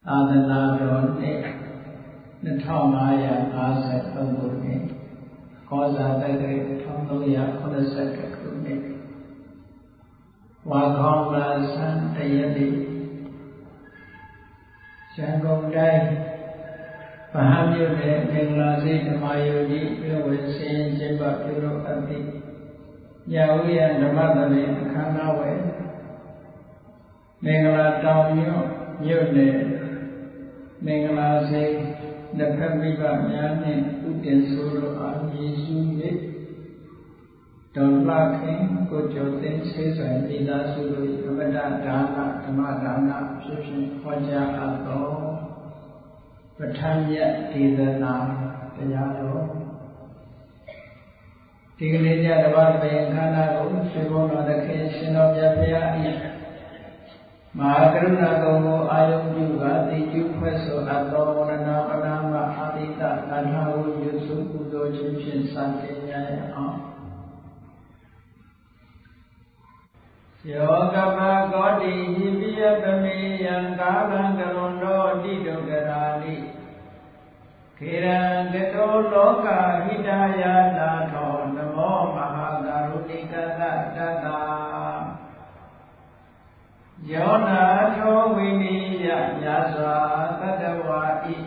သာသနာတော်နှစ်2553ခုနှစ်ကောဇာတက္ကရာ1381ခုနှစ်ဝါခေါင်လာဆန်းတရက်နေ့ရန်ကုန်တိုင်းဗဟန်းမြို့နယ်မင်္ဂလာစိတ်ဓမ္မယုံကြီးမြို့ဝင်ဆင်းကျင်းပပြုလုပ်အပ်သည့်ညဝိယဓမ္မသဘင်အခမ်းအနားဝယ်မင်္ဂလာတောင်မြို့နယ်မင်္ဂလာစိတ်နှစ်ဖက်မိဘများနှင့်ဥတည်ဆိုလိုအားရည်စူး၍ဒေါ်လာခင်ကိုကျော်သိန်းဆေးဆိုင်မိသားစုတို့အမတဒါနဓမ္မဒါနဖြစ်ဖြင့်ဟောကြားအပ်သောပဋ္ဌာန်းမြတ်ဒေသနာတရားတော်ဒီကနေ့ညတပတ်ပင်ခန္ဓာကိုရှင်ဘုန်းတော်သခင်ရှင်တော်မြတ်ဘုရား၏မဟာကရုဏာတော်ကိုအာယုပြုပါတိကျဖွဲ့ဆိုအပ်သောဝရဏပနာမအာတိတသံဃာကိုယူစုပူဇော်ခြင်းဖြင့်စတင်ကြရအောင်ယောကပကောတိဟိပိယပမေယံကာလံကလွန်တော်တိတုကရာလိခေရံကတောလောကဟိတယာနာထောနမောမဟာကရုဏိကတတတယောနာထောဝိနိယမြတ်စွာတတဝါဤ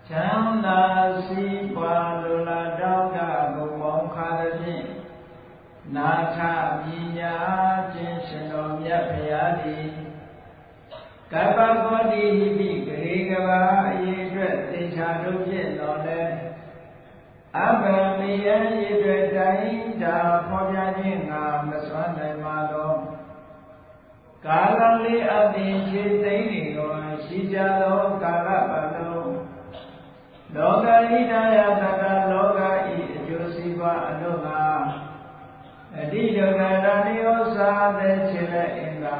ချမ်းသာစီးပွားလိုလားတောင်းတဘုံပေါင်းခါသဖြင့်နာထပညာခြင်းရှင်တော်မြတ်ဘုရားသည်ကပ္ပကောတိဟိပိဂရေကဘာအရေးအတွက်သင်္ချာတို့ဖြင့်တော်လဲအဘံမယံရည်အတွက်တိုင်းတာဖော်ပြခြင်းငါမစွမ်းနိုင်ပါသောကာလလေးအသင်ခြေသိမ့်နေသောရှိကြသောကာလပတ်လုံးလောကဣဒယသတ္တလောကဤအကျိုးစီးပွားအလို့ငါအတိဒုက္ခရဏိယောသာတဲ့ခြေလက်အင်္ဂါ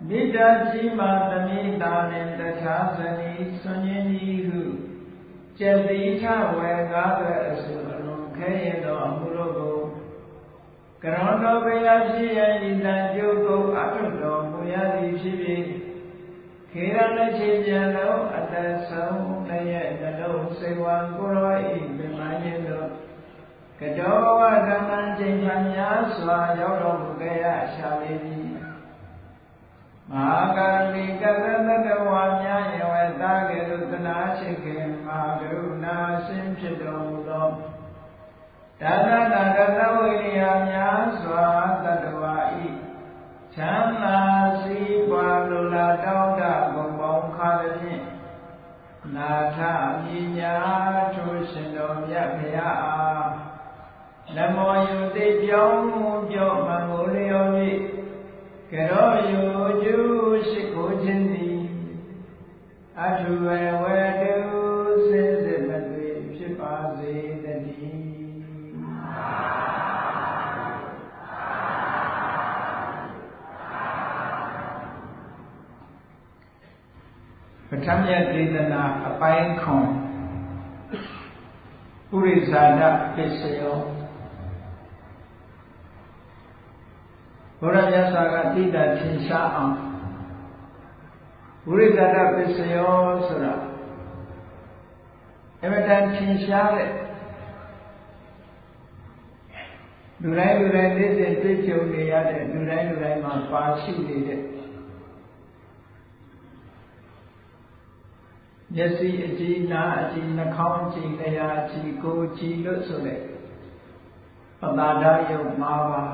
မိတ္တကြီးမှသမိတာနှင့်တခြားဇနီးဆွန်ခြင်းကြီးဟုကျက်တိထဝေကားတဲ့အစုအလုံးခဲရင်သောအမှုတို့ကိုကရောတော်ဘုရားဖြစ်ရဤတန်ကျုပ်ကိုအထုတော်မူရသည်ဖြစ်ပြီးခေရလက်ချေပြန်လုံးအတဆုံးလည်းရဲ့နှလုံးစေဝံကိုရောဤပြမခြင်းတို့ကတောဘဝဓမ္မံချိန်ခံများစွာရောက်တော်မူခဲ့ရရှာလေးသည်မဟာကာလိကသတ္တဝါများယဝေတာကေတုသနာရှိခင်မဟာကရုဏာရှင်ဖြစ်တော်မူသောဒါနနာကသဝိရိယများစွာတတ္တဝါဤချမ်းသာစီးပွားလိုလားတောင်းတဘုံပေါင်းခါသည်ဖြင့်နာထပညာထိုရှင်တော်မြတ်ဘုရားအားနမောယုတိပြောင်းပြောမှန်ကိုလျော်၍ကရောယုကျူရှိခိုးခြင်းသည်အထုဝေဝေတုစေစေမသွေဖြစ်ပါစေတည်းပဋ္ဌာန်းမြတ်ဒေသနာအပိုင်းခွန်ပုရိသဒပစ္စယောဘုရားမြတ်စွာကတိတ္တထင်ရှားအောင်ပုရိသဒပစ္စယောဆိုတာအမတန်ထင်ရှားတဲ့လူတိုင်းနေ့စဉ်တွေ့ကြုံနေရတဲ့လူတိုင်းမှာပါရှိနေတဲ့မျက်စိအကြည့်နားအကြည့်နှာခေါင်းအကြည့်လျှာအကြည့်ကိုယ်အကြည့်လို့ဆိုတဲ့ပတာဒယုတ်၅ပါး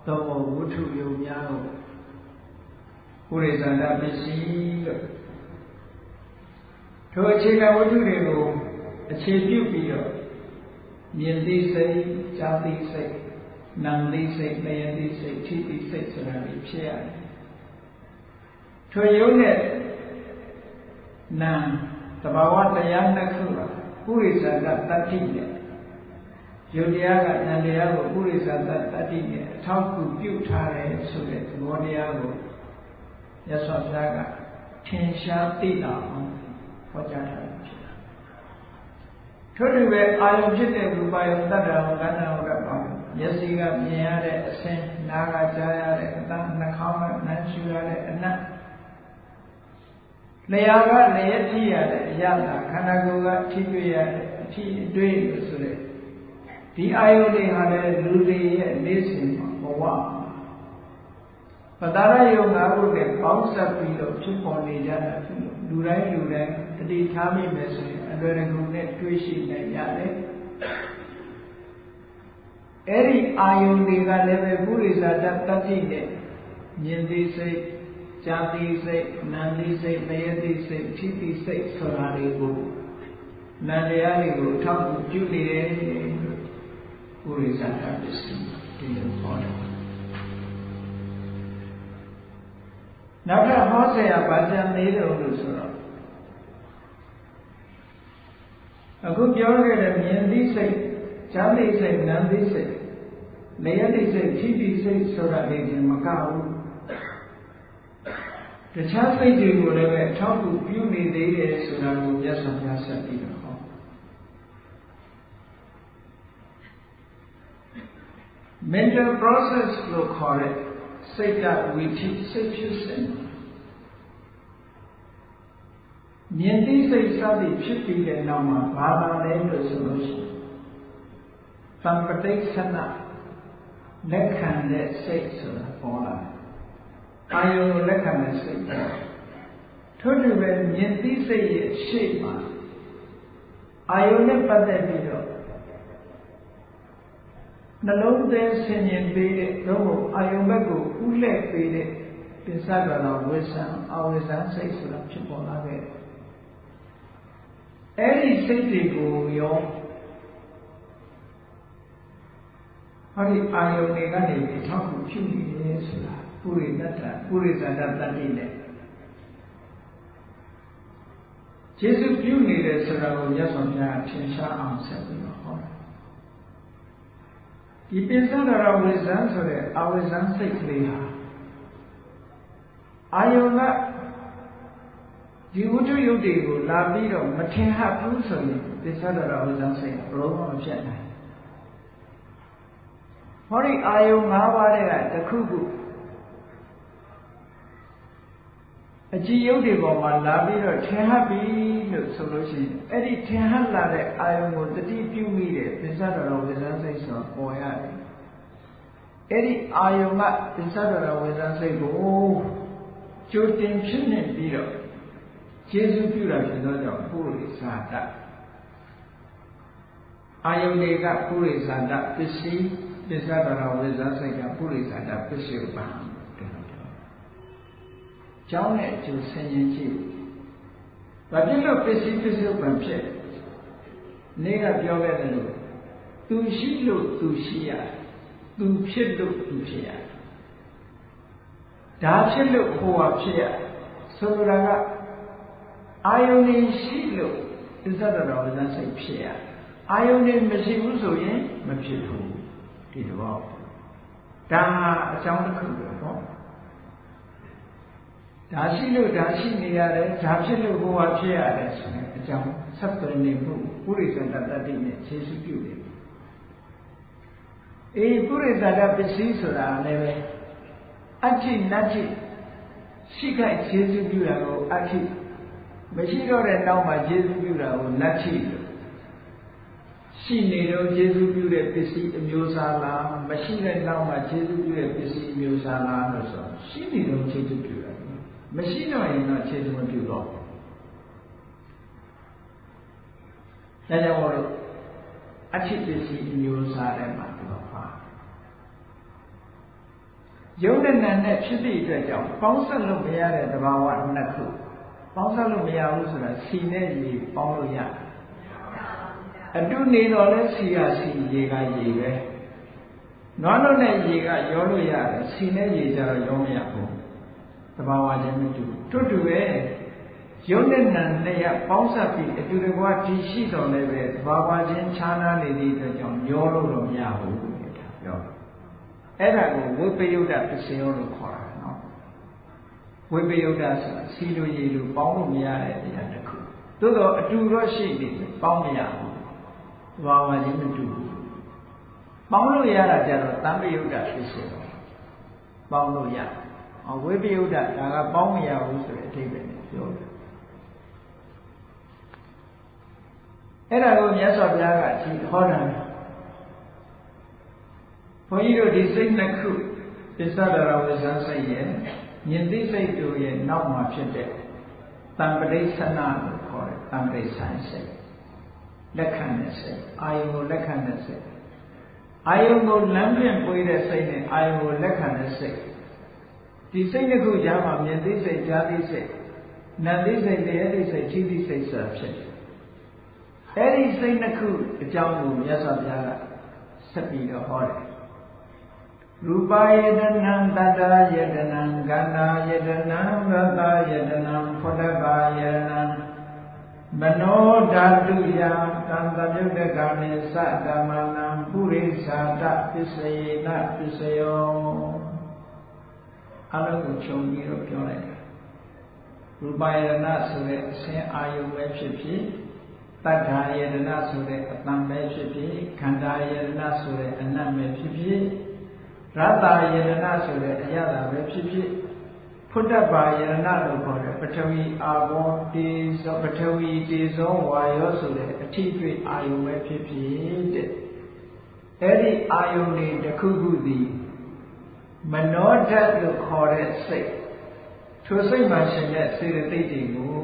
သောဝုထုယုတ်များကိုပုရိသဒပစ္စည်းလို့ထိုအခြေခံဝုထုတွေကိုအခြေပြုပြီးတော့မြင်သိစိတ်ကြားသိစိတ်နာမ်သိစိတ်လျှာသိစိတ်ထိသိစိတ်ဆိုတာတွေဖြစ်ရတယ်ထိုယုတ်နဲ့နာမ်သဘာဝတရားနှစ်ခုပါပုရိသဒတတ္တိနဲ့ယုတ်တရားကဉာဏ်တရားကိုပုရိသဒတတ္တိနဲ့အထောက်အကူပြုထားတယ်ဆိုတဲ့သဘောတရားကိုမြတ်စွာဘုရားကထင်ရှားသိလာအောင်ဟောကြားထားတယ်ဖြစ်တာထို့တူပဲအာယုဖြစ်တဲ့ရူပယုတတ္တဝကန္နာဝကပ္ပမျက်စိကမြင်ရတဲ့အဆင်းနားကကြားရတဲ့အသံနှာခေါင်းကနမ်းရှူရတဲ့အနတ် လျာကလည်းထိရတဲ့အရာခန္ဓာကိုယ်ကထိတွေ့ရတဲ့အထိအတွေ့လို့ဆိုတဲ့ဒီအာယုန်တွေဟာလည်းလူတွေရဲ့နေ့စဉ်ဘဝပတာရယုံ၅ခုနဲ့ပေါင်းစပ်ပြီးတော့ဖြစ်ပေါ်နေကြတာဖြစ်လို့လူတိုင်းတတိထားမိမယ်ဆိုရင်အလွယ်တကူနဲ့တွေးရှိနိုင်ရတယ်အဲ့ဒီအာယုန်တွေကလည်းပဲပုရိသတတ္တိနဲ့မြင်သိစိတ်ကြားသိစိတ်နားသိစိတ်လျက်သိစိတ်ထိသိစိတ်ဆိုတာတွေကိုနာတရားတွေကိုထောက်ပြုနေတယ်ပုရိသတပစ္စည်းဒီလိုဟောတယ်နောက်ထပ်ဟောเสียဗာကျန်သေးတယ်လို့ဆိုတော့အခုပြောခဲ့တဲ့မြင်သိစိတ်ကြားသိစိတ်နားသိစိတ်လျက်သိစိတ်ထိသိစိတ်ဆိုတာလေးကမကဘူးတခြားစိတ်တွေကိုလည်းပဲထောက်ပြုနေသေးတယ်ဆိုတာကိုမြတ်စွာဘုရားဆက်ပြီးတော့ဟော mental process လို့ခေါ်တဲ့စိတ်ကဝိသိစိတ်ဖြစ်စဉ်မြင်သိစိတ်စသည်ဖြစ်ပြီးတဲ့နောက်မှာဘာသာလဲလို့ဆိုလို့ရှိရင်သံပတိသနာလက်ခံတဲ့စိတ်ဆိုတာပေါ်လာတယ်အာယုံကိုလက်ခံတဲ့စိတ်ထို့တူပဲမြင်သိစိတ်ရဲ့ရှေ့မှာအာယုံနဲ့ပတ်သက်ပြီးတော့နှလုံးသွင်းဆင်ញင်ပေးတဲ့တော့အာယုံဘက်ကိုဥလှည့်ပေးတဲ့ပစ္စဒတော်ဝိသံအဝိဇ္ဇစိတ်ဆိုတာဖြစ်ပေါ်လာခဲ့တယ်အဲ့ဒီစိတ်တွေကိုရောဟောဒီအာယုန်တွေကနေပြီးထောက်ကူဖြစ်နေတယ်ဆိုတာပုရိသတ္တပုရိသတ္တတတိနဲ့ကျေစုပြုနေတယ်ဆိုတာကိုမြတ်စွာဘုရားထင်ရှားအောင်ဆက်ပြီးတော့ဟောတယ်ဒီပိဿဒရဝိဇ္ဇံဆိုတဲ့အဝိဇ္ဇံစိတ်ကလေးဟာအာယုန်ကဒီဝတ္ထုယုတ်တွေကိုလာပြီးတော့မထင်ဟပ်ဘူးဆိုရင်ပိဿဒရဝိဇ္ဇံစိတ်ဘယ်လိုမှမဖြစ်နိုင်ဟောဒီအာယုံ၅ပါးတဲ့ကတစ်ခုခုအကြည်ယုတ်တွေပေါ်မှာလာပြီးတော့ထင်ဟပ်ပြီလို့ဆိုလို့ရှိရင်အဲ့ဒီထင်ဟပ်လာတဲ့အာယုံကိုတတိပြုမိတဲ့ပစ္စဒတော်ဝိဇ္ဇစိတ်ဆိုပေါ်ရတယ်အဲ့ဒီအာယုံကပစ္စဒတော်ဝိဇ္ဇစိတ်ကိုကြိုတင်ဖြစ်နေပြီးတော့ကျေစုပြုတာဖြစ်သောကြောင့်ပုရိသတအာယုန်တွေကပုရိသတပစ္စည်းပစ္စဒရဝိဇ္ဇစိတ်ကပုရိသတပစ္စုပ္ပန်တဲ့ကျောင်းနဲ့အကျိုးဆင်ရင်ကြည့်ဘာဖြစ်လို့ပစ္စည်းပစ္စုပ္ပန်ဖြစ်နေ့ကပြောခဲ့တယ်လို့သူရှိလို့သူရှိရသူဖြစ်လို့သူဖြစ်ရဒါဖြစ်လို့ဟိုဟာဖြစ်ရဆိုလိုတာကအာယုန်နေရှိလို့ပစ္စဒရဝိဇ္ဇစိတ်ဖြစ်ရအာယုန်နေမရှိဘူးဆိုရင်မဖြစ်ဘူးဒီတော့ဒါအကြောင်းတစ်ခုပဲပေါ့ဒါရှိလို့ဒါရှိနေရတယ်ဒါဖြစ်လို့ဟိုဟာဖြစ်ရတယ်ဆိုတဲ့အကြောင်းဆက်သွယ်နေမှုပုရိသတတ္တိနဲ့ခြေစုပြုတယ်အေးပုရိသတပစ္စည်းဆိုတာလည်းပဲအဋ္ဌိနတ္ထိရှိခိုက်ခြေစုပြုတာကိုအဋ္ဌိမရှိတော့တဲ့နောက်မှာခြေစုပြုတာကိုနတ္ထိလို့ရှိနေတော့ကျေစုပြုတဲ့ပစ္စည်းအမျိုးအစားလားမရှိတဲ့နောက်မှာကျေစုပြုတဲ့ပစ္စည်းအမျိုးအစားလားလို့ဆိုရှိနေတော့ကျေစုပြုတယ်မရှိတော့ရင်တော့ကျေစုမပြုတော့ဘူးဒါကြောင့်မို့လို့အဋ္ဌိပစ္စည်းအမျိုးအစားတွေမှာတော့ပါယုံနဲ့နာနဲ့ဖြစ်သည့်အတွက်ကြောင့်ပေါင်းစပ်လို့မရတဲ့သဘာဝနှစ်ခုပေါင်းစပ်လို့မရဘူးဆိုတာစီနဲ့ရေပေါင်းလို့ရတယ်အတုနေတော့လဲစီကစီရေကရေပဲနွားလို့နဲ့ရေကရောလို့ရတယ်စီနဲ့ရေကြတော့ရောမရဘူးသဘာဝချင်းမတူတွတ်တူပဲရုပ်နဲ့နာနဲ့ပေါင်းစပ်ပြီးအတူတကွာတည်ရှိတော်လည်းပဲသဘာဝချင်းခြားနားနေသည့်အတွက်ကြောင့်ရောလို့တော့မရဘူးဒါပြောအဲ့ဒါကိုဝိပယုဒ္ဓပစ္စယောလို့ခေါ်တာနော်ဝိပယုဒ္ဓဆိုတာစီလိုရေလိုပေါင်းလို့မရတဲ့တရားတစ်ခုသို့တော့အတူတော့ရှိနေတယ်ပေါင်းမရဘူးဘာဝချင်းမတူဘူးပေါင်းလို့ရတာကြတော့တံပယုဒ္ဓဖြစ်စေတော့ပေါင်းလို့ရဝိပယုဒ္ဓဒါကပေါင်းမရဘူးဆိုတဲ့အဓိပ္ပာယ်နဲ့ပြောတယ် အဲ့ဒါကိုမြတ်စွာဘုရားကဒီဟောတာဘုန်းကြီးတို့ဒီစိတ်နှစ်ခုပစ္စဒရဝိဇ္ဇာစိတ်ရဲ့မြင်သိစိတ်တို့ရဲ့နောက်မှာဖြစ်တဲ့တံပဋိသနာလို့ခေါ်တယ်တံပဋိဆိုင်စိတ်လက်ခံတဲ့စိတ်အာယုံကိုလက်ခံတဲ့စိတ်အာယုံကိုလမ်းဖြင့်ပွေးတဲ့စိတ်နဲ့အာယုံကိုလက်ခံတဲ့စိတ်ဒီစိတ်နှစ်ခုကြားမှာမြင်သိစိတ်ကြားသိစိတ်နာသိစိတ်တရားသိစိတ်ထိသိစိတ်ဆိုတာဖြစ်တယ်အဲ့ဒီစိတ်နှစ်ခုအကြောင်းကိုမြတ်စွာဘုရားကဆက်ပြီးတော့ဟောတယ်ရူပယတနံတတ္တယတနံခန္ဓာယတနံရတယတနံဖောတပယတနံမနောဓာတုယတံတမြုတ္တကာမေသဓမ္မနံပုရိသတပစ္စယေနပစ္စယောအလုံးကိုခြုံပြီးတော့ပြောလိုက်တယ်ရူပယတနာဆိုတဲ့အစဉ်အာယုပဲဖြစ်ဖြစ်တတ္ထာယတနာဆိုတဲ့အတန်ပဲဖြစ်ဖြစ်ခန္ဓာယတနာဆိုတဲ့အနတ်ပဲဖြစ်ဖြစ်ရတယတနာဆိုတဲ့အရသာပဲဖြစ်ဖြစ်ဖုတ္တပါယတနာလို့ခေါ်တဲ့ပထဝီအာဘောတေဇောပထဝီတေဇောဝါယောဆိုတဲ့အထိတွေ့အာယုပဲဖြစ်ဖြစ်တဲ့အဲ့ဒီအာယုတွေတစ်ခုခုသည်မနောဓာတ်လို့ခေါ်တဲ့စိတ်ထိုစိတ်မှာရှင်တဲ့စေတသိက်တွေကို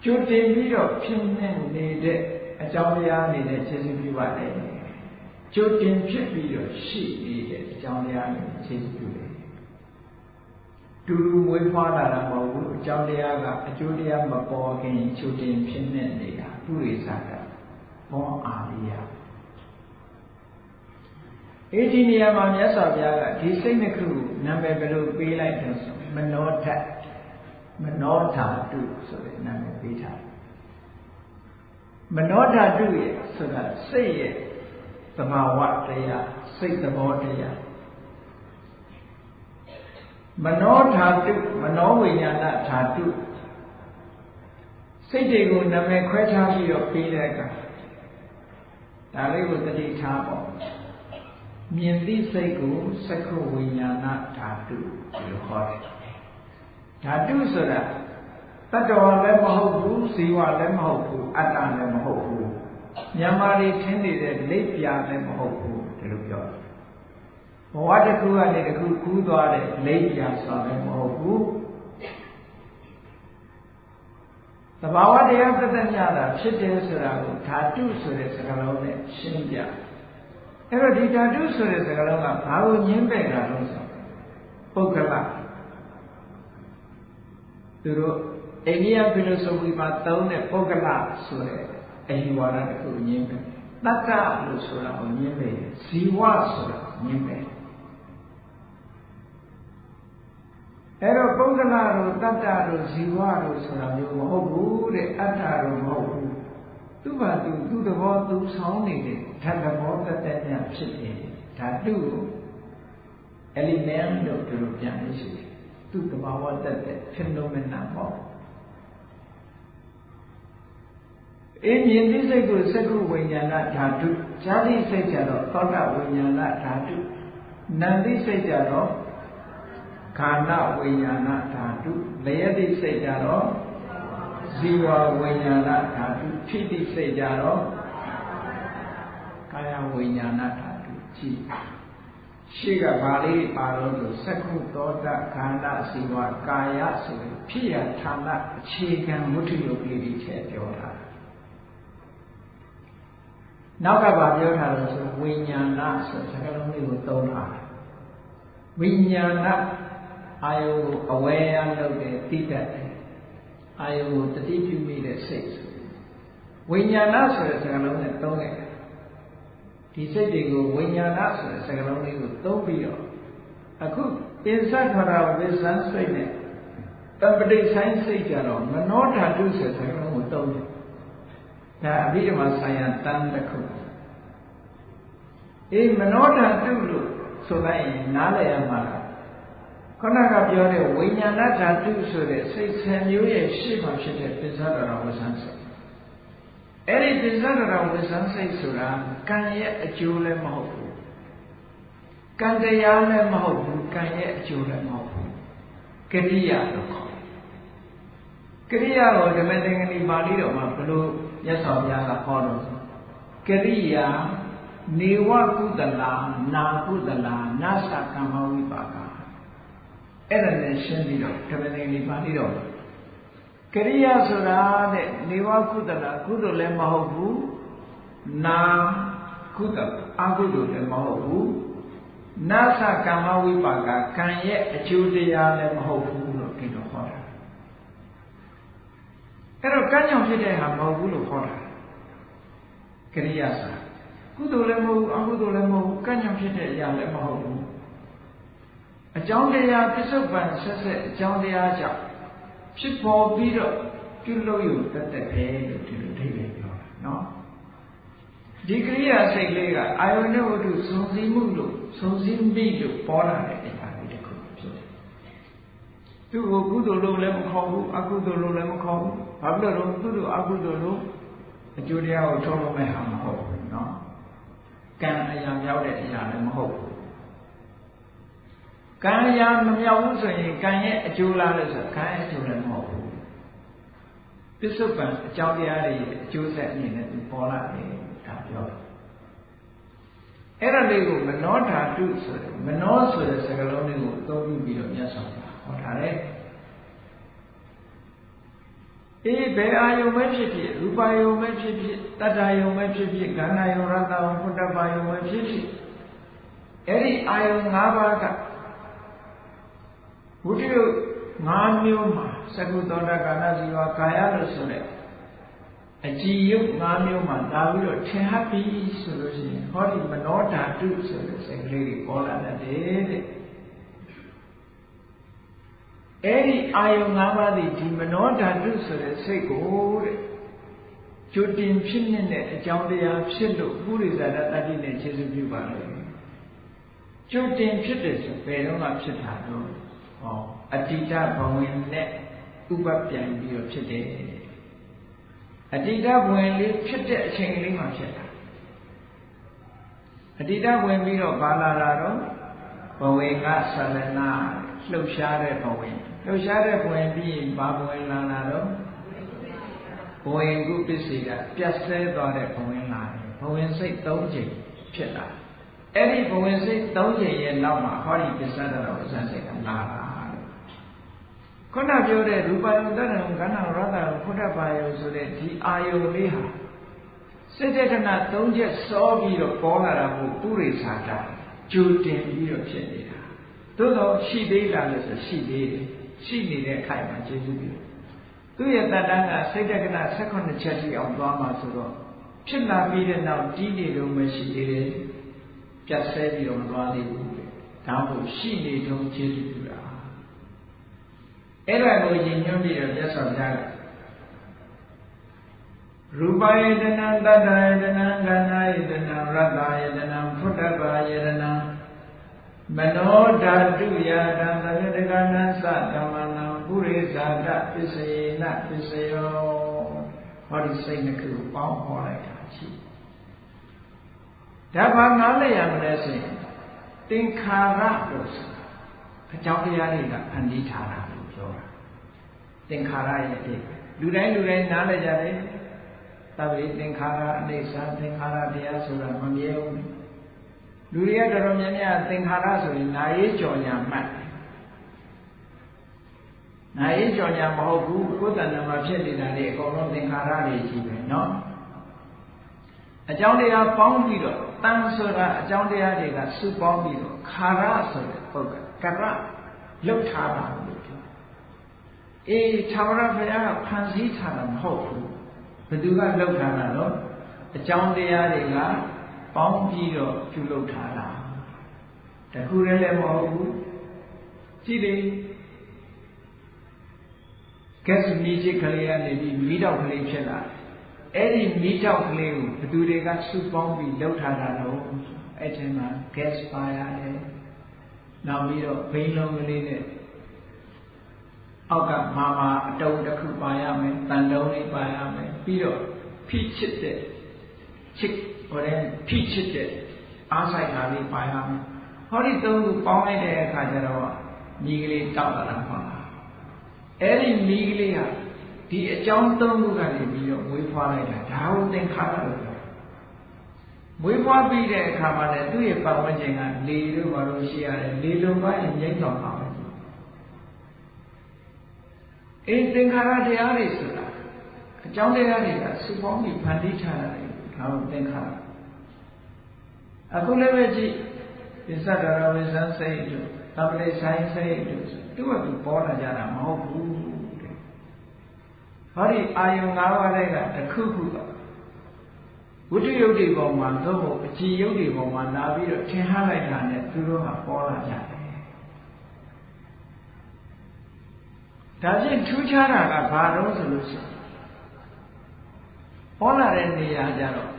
ကြိုတင်ပြီးတော့ဖြစ်နေနေတဲ့အကြောင်းတရားနေတဲ့ခြေစွပြုပါတယ်ကြိုတင်ဖြစ်ပြီးတော့ရှိနေတဲ့အကြောင်းတရားနဲ့ခြေစွပြုတယ်တူတူမွေးဖွားလာတာမဟုတ်ဘူးအကြောင်းတရားကအကျိုးတရားမပေါ်ခင်ကြိုတင်ဖြစ်နေနေတာပုရိသကဘောအာရိယဒီနေရာမှာမြတ်စွာဘုရားကဒီစိတ်နှစ်ခုနာမည်ဘယ်လိုပေးလိုက်လဲဆိုမနောဓာတ်မနောဓာတုဆိုတဲ့နာမည်ပေးထားမနောဓာတုရဲ့ဆိုတာစိတ်ရဲ့သဘာဝတရားစိတ်သဘောတရားမနောဓာတုမနောဝိညာဏဓာတုစိတ်တွေကိုနာမည်ခွဲထားပြီးတော့ပေးတဲ့အခါဒါလေးကိုတတိထားပေါ့မြင်သိစိတ်ကိုစက္ခုဝိညာဏဓာတုလို့ခေါ်တယ်ဓာတုဆိုတာတတ္တဝါလည်းမဟုတ်ဘူးဇီဝလည်းမဟုတ်ဘူးအတ္တလည်းမဟုတ်ဘူးမြန်မာတွေထင်နေတဲ့လက်ပြလည်းမဟုတ်ဘူးဒီလိုပြောတယ်ဘဝတစ်ခုကနေတစ်ခုကူးသွားတဲ့လက်ပြဆိုတာလည်းမဟုတ်ဘူးသဘာဝတရားသက်သက်ညတာဖြစ်တယ်ဆိုတာကိုဓာတုဆိုတဲ့စကားလုံးနဲ့ရှင်းပြအဲ့တော့ဒီဓာတုဆိုတဲ့စကားလုံးကဘာကိုညင်းပယ်တာလို့ဆိုပုဂ္ဂလသူတို့အိန္ဒိယဖီလိုဆိုဖီမှာသုံးတဲ့ပုဂ္ဂလဆိုတဲ့အယူဝါဒတစ်ခုညင်းပယ်တတ္တလို့ဆိုတာကိုညင်းပယ်ဇီဝဆိုတာညင်းပယ်အဲ့တော့ပုဂ္ဂလတို့တတ္တတို့ဇီဝတို့ဆိုတာမျိုးမဟုတ်ဘူးတဲ့အတ္တတို့မဟုတ်ဘူးသူ့ဘာသူသဘောသူဆောင်နေတဲ့ဓာတ်သဘောတသက်ညဖြစ်တယ်ဓာတုကို element လို့သူတို့ပြန်လို့ရှိတယ်သူ့သဘာဝတသက် phenomena ပေါ့မြင်သိစိတ်ကိုစက္ခုဝိညာဏဓာတုဈာတိစိတ်ကြတော့သောတာဝိညာဏဓာတုနံသိစိတ်ကြတော့ခန္ဓာဝိညာဏဓာတုလယတိစိတ်ကြတော့ဇီဝဝိညာဏဓာတုထိတိစိတ်ကြတော့ကာယဝိညာဏဓာတုကြည့်ရှိကဘာလေးပါလို့ဆိုစက္ခုသောတာခန္ဓာဇီဝကာယဆိုတဲ့ဖြစ်ရဌာနအခြေခံဝတ္ထုယုတ်ကလေးတွေထည့်ပြောတာနောက်ကဘာပြောထားလို့ဆိုဝိညာဏဆိုစကားလုံးလေးကိုသုံးတာဝိညာဏအာယုကိုအဝဲရလုပ်တဲ့သိတတ်တယ်အာယုကိုတတိပြုမိတဲ့စိတ်ဆိုဝိညာဏဆိုတဲ့စကားလုံးနဲ့သုံးခဲ့ဒီစိတ်တွေကိုဝိညာဏဆိုတဲ့စကားလုံးလေးကိုသုံးပြီးတော့အခုပင်စခရာဝိဇ္ဇံစိတ်နဲ့တပတိဆိုင်စိတ်ကြတော့မနောဓာတုဆိုတဲ့စကားလုံးကိုသုံးတယ်ဒါအဘိဓမ္မာဆိုင်ရာတန်တစ်ခုမနောဓာတုလို့ဆိုလိုက်ရင်နားလည်ရမှာခုနကပြောတဲ့ဝိညာဏဓာတုဆိုတဲ့စိတ်ဆယ်မျိုးရဲ့ရှေ့မှာဖြစ်တဲ့ပစ္စဒရဝဇ္ဇံစိတ်အဲ့ဒီပစ္စဒရဝဇ္ဇံစိတ်ဆိုတာကံရဲ့အကျိုးလည်းမဟုတ်ဘူးကံတရားလည်းမဟုတ်ဘူးကံရဲ့အကျိုးလည်းမဟုတ်ဘူးကရိယာလို့ခေါ်တယ် ကရိယာကိုဓမ္မသင်္ကနီပါဠိတော်မှာဘယ်လိုမြတ်စွာဘုရားကဟောလို့ကရိယာနေဝကုသလာနာကုသလာနာသကမ္မဝိပါကအဲ့ဒါနဲ့ရှင်းပြီးတော့ဓမ္မသင်္ကနီပါဠိတော်ကရိယာဆိုတာတဲ့နေဝကုသလာကုသိုလ်လည်းမဟုတ်ဘူးနာကုသအကုသိုလ်လည်းမဟုတ်ဘူးနာသကမ္မဝိပါကကံရဲ့အကျိုးတရားလည်းမဟုတ်ဘူးလို့ဒီလိုဟောတာအဲ့တော့ကံကြောင့်ဖြစ်တဲ့ဟာမဟုတ်ဘူးလို့ဟောတာကရိယာစာကုသိုလ်လည်းမဟုတ်ဘူးအကုသိုလ်လည်းမဟုတ်ဘူးကံကြောင့်ဖြစ်တဲ့အရာလည်းမဟုတ်ဘူးအကြောင်းတရားပစ္စုပန်ဆက်ဆက်အကြောင်းတရားကြောင့်ဖြစ်ပေါ်ပြီးတော့ပြုလုပ်ရတတ်တဲ့ပဲလို့ဒီလိုအဓိပ္ပာယ်ပြောတာနော်ဒီကရိယာစိတ်လေးကအာယုန်နဲ့ဝတ္ထုစုံစည်းမှုလို့စုံစည်းမိလို့ပေါ်လာတဲ့အရာလေးတစ်ခုဖြစ်တယ်သူ့ကိုကုသိုလ်လို့လည်းမခေါ်ဘူးအကုသိုလ်လို့လည်းမခေါ်ဘူးဘာဖြစ်လို့လဲကုသိုလ်အကုသိုလ်လို့အကျိုးတရားကိုထုတ်လို့မဲ့ဟာမဟုတ်ဘူးနော်ကံအရာမြောက်တဲ့အရာလည်းမဟုတ်ဘူးကံအရာမမြောက်ဘူးဆိုရင်ကံရဲ့အကျိုးလားလို့ဆိုကံရဲ့အကျိုးလည်းမဟုတ်ဘူးပစ္စုပန်အကြောင်းတရားတွေရဲ့အကျိုးဆက်အနေနဲ့ပေါ်လာတယ်ဒါပြောတယ်အဲ့ဒါလေးကိုမနောဓာတုဆိုတယ်မနောဆိုတဲ့စကားလုံးလေးကိုအသုံးပြုပြီးတော့မြတ်စွာဘုရားဟောထားတယ်အေးဘယ်အာယုံပဲဖြစ်ဖြစ်ရူပယုံပဲဖြစ်ဖြစ်တတ္တယုံပဲဖြစ်ဖြစ်ခန္ဓာယုံရတ္တဝဖုတ္တပယုံပဲဖြစ်ဖြစ်အဲ့ဒီအာယုံ၅ပါးကဝိတ္တု၅မျိုးမှာသကုသောတကာဏဇီဝကာယလို့ဆိုတဲ့အကြည်ယုတ်၅မျိုးမှာလာပြီးတော့ထင်ဟပ်ပြီးဆိုလို့ရှိရင်ဟောဒီမနောဓာတုဆိုတဲ့စိတ်ကလေးကိုပေါ်လာတတ်တယ်တဲ့အဲ့ဒီအာယုံ၅ပါးဒီမနောဓာတုဆိုတဲ့စိတ်ကိုတဲ့ကြိုတင်ဖြစ်တဲ့အကြောင်းတရားဖြစ်လို့ပုရိသရတ္တိနဲ့ခြေစွပြုပါလေကြိုတင်ဖြစ်တယ်ဆိုဘယ်တော့မှဖြစ်တာတော့ဟောအတ္တိတဘဝင်နဲ့ဥပပြန်ပြီးတော့ဖြစ်တယ်အတ္တိတဘဝင်လေးဖြစ်တဲ့အချိန်လေးမှဖြစ်တာအတ္တိတဝင်ပြီးတော့ဘာလာတာတော့ဘဝင်ကသလနာလှုပ်ရှားတဲ့ဘဝင်လှုပ်ရှားတဲ့ဘဝင်ပြီးရင်ဘာဘဝင်လာတာတော့ဘဝင်ကုပစ္စေကပြတ်ဆဲသွားတဲ့ဘဝင်လာတယ်ဘဝင်စိတ်၃ချိန်ဖြစ်လာအဲ့ဒီဘဝင်စိတ်၃ချိန်ရဲ့နောက်မှာဟောဒီပစ္စဒတော်ပစ္စစိတ်ကလာတာခုနပြောတဲ့ရူပယုတ္တရံခန္ဓာရတ္တဖုဒ္ဓဘာယုဆိုတဲ့ဒီအာယုလေးဟာစိတ်တက္ကနာ၃ချက်စောပြီးတော့ပေါ်လာတာကိုပုရိသတာကြိုတင်ပြီးတော့ဖြစ်နေတာသို့တော့ရှိသေးလားလို့ဆိုရှိသေးတယ်ရှိနေတဲ့အခိုက်မှာကျေစုပြီးသူ့ရဲ့တဏ္ဍာကစိတ်တက္ကနာ18ချက်ထိအောင်သွားမှာဆိုတော့ဖြစ်လာပြီးတဲ့နောက်တီးနေလို့မရှိသေးတယ်ပြတ်ဆဲပြီးတော့မသွားသေးဘူးဒါမှမဟုတ်ရှိနေတုန်းကျေစုပြုတာအဲ့ဒါကိုရည်ညွှန်းပြီးတော့မြတ်စွာဘုရားကရူပယတနာတတ္တယတနာခန္ဓာယတနာရတ္တယတနာဖုတ္တပယတနာမနောဓာတုယာတံသယတကနာသဓမ္မနာပုရိသတပစ္စယေနပစ္စယောဟောဒီစိတ်နှစ်ခုပေါင်းဟောလိုက်တာရှိဒါဘာနားလည်ရမလဲဆိုရင်သင်္ခါရလို့ဆိုတာအကြောင်းတရားတွေကဖန်တီးထားတာလို့ပြောတာသင်္ခါရရဲ့အဖြစ်လူတိုင်းနားလည်ကြတယ်သဗ္ဗေသင်္ခါရအိဋ္ဌာသင်္ခါရတရားဆိုတာမမြဲဘူးလူတွေကတော်တော်များများသင်္ခါရဆိုရင်နာရေးကြော်ညာမှတ်နာရေးကြော်ညာမဟုတ်ဘူးကိုယ်တဏ္ဍာမှာဖြစ်နေတာလေအကုန်လုံးသင်္ခါရတွေကြီးပဲเนาะအကြောင်းတရားပေါင်းပြီးတော့တန်ဆိုတာအကြောင်းတရားတွေကစုပေါင်းပြီးတော့ခါရဆိုတဲ့ပုဂ္ဂိုလ်ကရလုတ်ထားတာလို့ပြောအေးသာဝရဘုရားကဖန်ဆင်းထားတာမဟုတ်ဘူးဘယ်သူကလုတ်ထားတာတော့အကြောင်းတရားတွေကပေါင်းပြီးတော့ပြုလုပ်ထားတာတခုတည်းလည်းမဟုတ်ဘူးကြည့်လေကက်စမီချစ်ကလေးကနေပြီးမီးတောက်ကလေးဖြစ်လာအဲ့ဒီမီးတောက်ကလေးကိုဘယ်သူတွေကစုပေါင်းပြီးလုပ်ထားတာတော့အဲ့ဒီမှာ gas fire တယ်နောက်ပြီးတော့ဘိန်းလုံးကလေးနဲ့အောက်ကမာအတုံးတစ်ခုပါရမယ်တန်တုံးလေးပါရမယ်ပြီးတော့ဖိချစ်တဲ့ချစ်ဟိုတဲ့ဖိချစ်တဲ့အားဆိုင်တာလေးပါရမယ်ဟောဒီသုံးခုပေါင်းလိုက်တဲ့အခါကျတော့မိကလေးတောက်လာတာပါအဲ့ဒီမိကလေးဟာ ဒီအကြောင်းသုံးခုကနေပြီးတော့မွေးဖွားလိုက်တာဒါကိုသင်္ခါရလို့ပြောမွေးဖွားပြီးတဲ့အခါမှာလည်းသူ့ရဲ့ပတ်ဝန်းကျင်ကလေတို့ဘာလို့ရှိရတယ်လေလုံးပိုင်းငြိမ့်တော်ပါမယ်အေးသင်္ခါရတရားတွေဆိုတာအကြောင်းတရားတွေကစုပေါင်းပြီးဖန်တီးထားတာလေဒါကိုသင်္ခါရအခုလည်းပဲကြည့်ပစ္စဒရဝိဇ္ဇစိတ်တို့သဗ္ဗိဆိုင်စိတ်တို့သူ့ကသူပေါ်လာကြတာမဟုတ်ဘူးတဲ့ဟောဒီအာယုံ၅ပါးတွေကတစ်ခုခုဝိတ္တယုတ်တွေပေါ်မှာသို့မဟုတ်အကြည်ယုတ်တွေပေါ်မှာလာပြီးတော့ထင်ဟလိုက်တာနဲ့သူတို့ကပေါ်လာကြတယ်ဒါဖြင့်ထူးခြားတာကဘာလို့ဆိုလို့ရှိရင်ပေါ်လာတဲ့နေရာကြတော့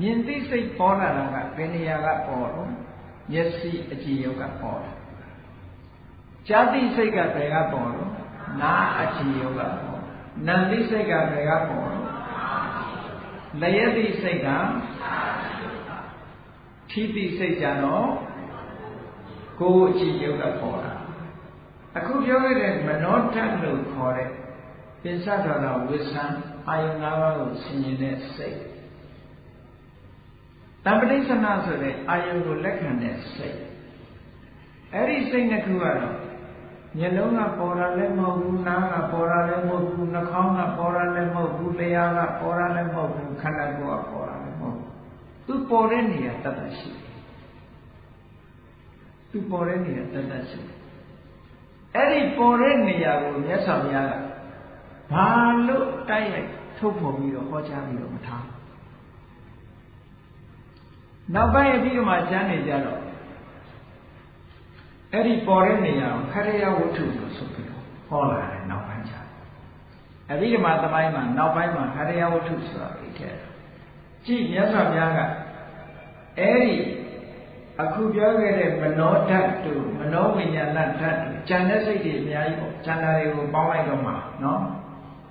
မြင်သိစိတ်ပေါ်လာတာကဘယ်နေရာကပေါ်တော့မျက်စိအကြည်ယုတ်ကပေါ်တယ်ကြားသိစိတ်ကဘယ်ကပေါ်တော့နားအကြည်ယုတ်ကပေါ်နံသိစိတ်ကဘယ်ကပေါ်တော့လျက်သိစိတ်ကထီးသိစိတ်ကြတော့ကိုယ်အကြည်ယုတ်ကပေါ်တာအခုပြောခဲ့တဲ့မနောဓာတ်လို့ခေါ်တဲ့ပစ္စဒရဝိဇ္ဇံအာယု၅ပါးကိုဆင်ញင်တဲ့စိတ်တံပဋိစ္စနာဆိုတဲ့အာယုကိုလက်ခံတဲ့စိတ်အဲ့ဒီစိတ်နှစ်ခုကတော့မျက်လုံးကပေါ်တာလည်းမဟုတ်ဘူးနားကပေါ်တာလည်းမဟုတ်ဘူးနှာခေါင်းကပေါ်တာလည်းမဟုတ်ဘူးလျှာကပေါ်တာလည်းမဟုတ်ဘူးခန္ဓာကိုယ်ကပေါ်တာလည်းမဟုတ်ဘူးသူပေါ်တဲ့နေရာတတ်တတ်ရှိတယ်သူပေါ်တဲ့နေရာတတ်တတ်ရှိတယ်အဲ့ဒီပေါ်တဲ့နေရာကိုမြတ်စွာဘုရားကဘာလို့တိုက်ရိုက်ထုတ်ဖော်ပြီးတော့ဟောကြားပြီးတော့မထားနောက်ပိုင်းအပြီးတော့မှကျမ်းနေကြတော့အဲ့ဒီပေါ်တဲ့နေရာကိုခရယဝတ္ထုလို့ဆိုပြီးတော့ဟောလာတယ်နောက်ပိုင်းကျအပြီးတော့မှသမိုင်းမှာနောက်ပိုင်းမှာခရယဝတ္ထုဆိုတာပြခဲ့တယ်ကြည့်မြတ်စွာဘုရားကအဲ့ဒီအခုပြောခဲ့တဲ့မနောဓာတ်တို့မနောဝိညာဏဓာတ်တို့ဉာဏ်နဲ့စိတ်တွေအများကြီးပေါ့ဉာဏ်တွေကိုပေါင်းလိုက်တော့မှနော်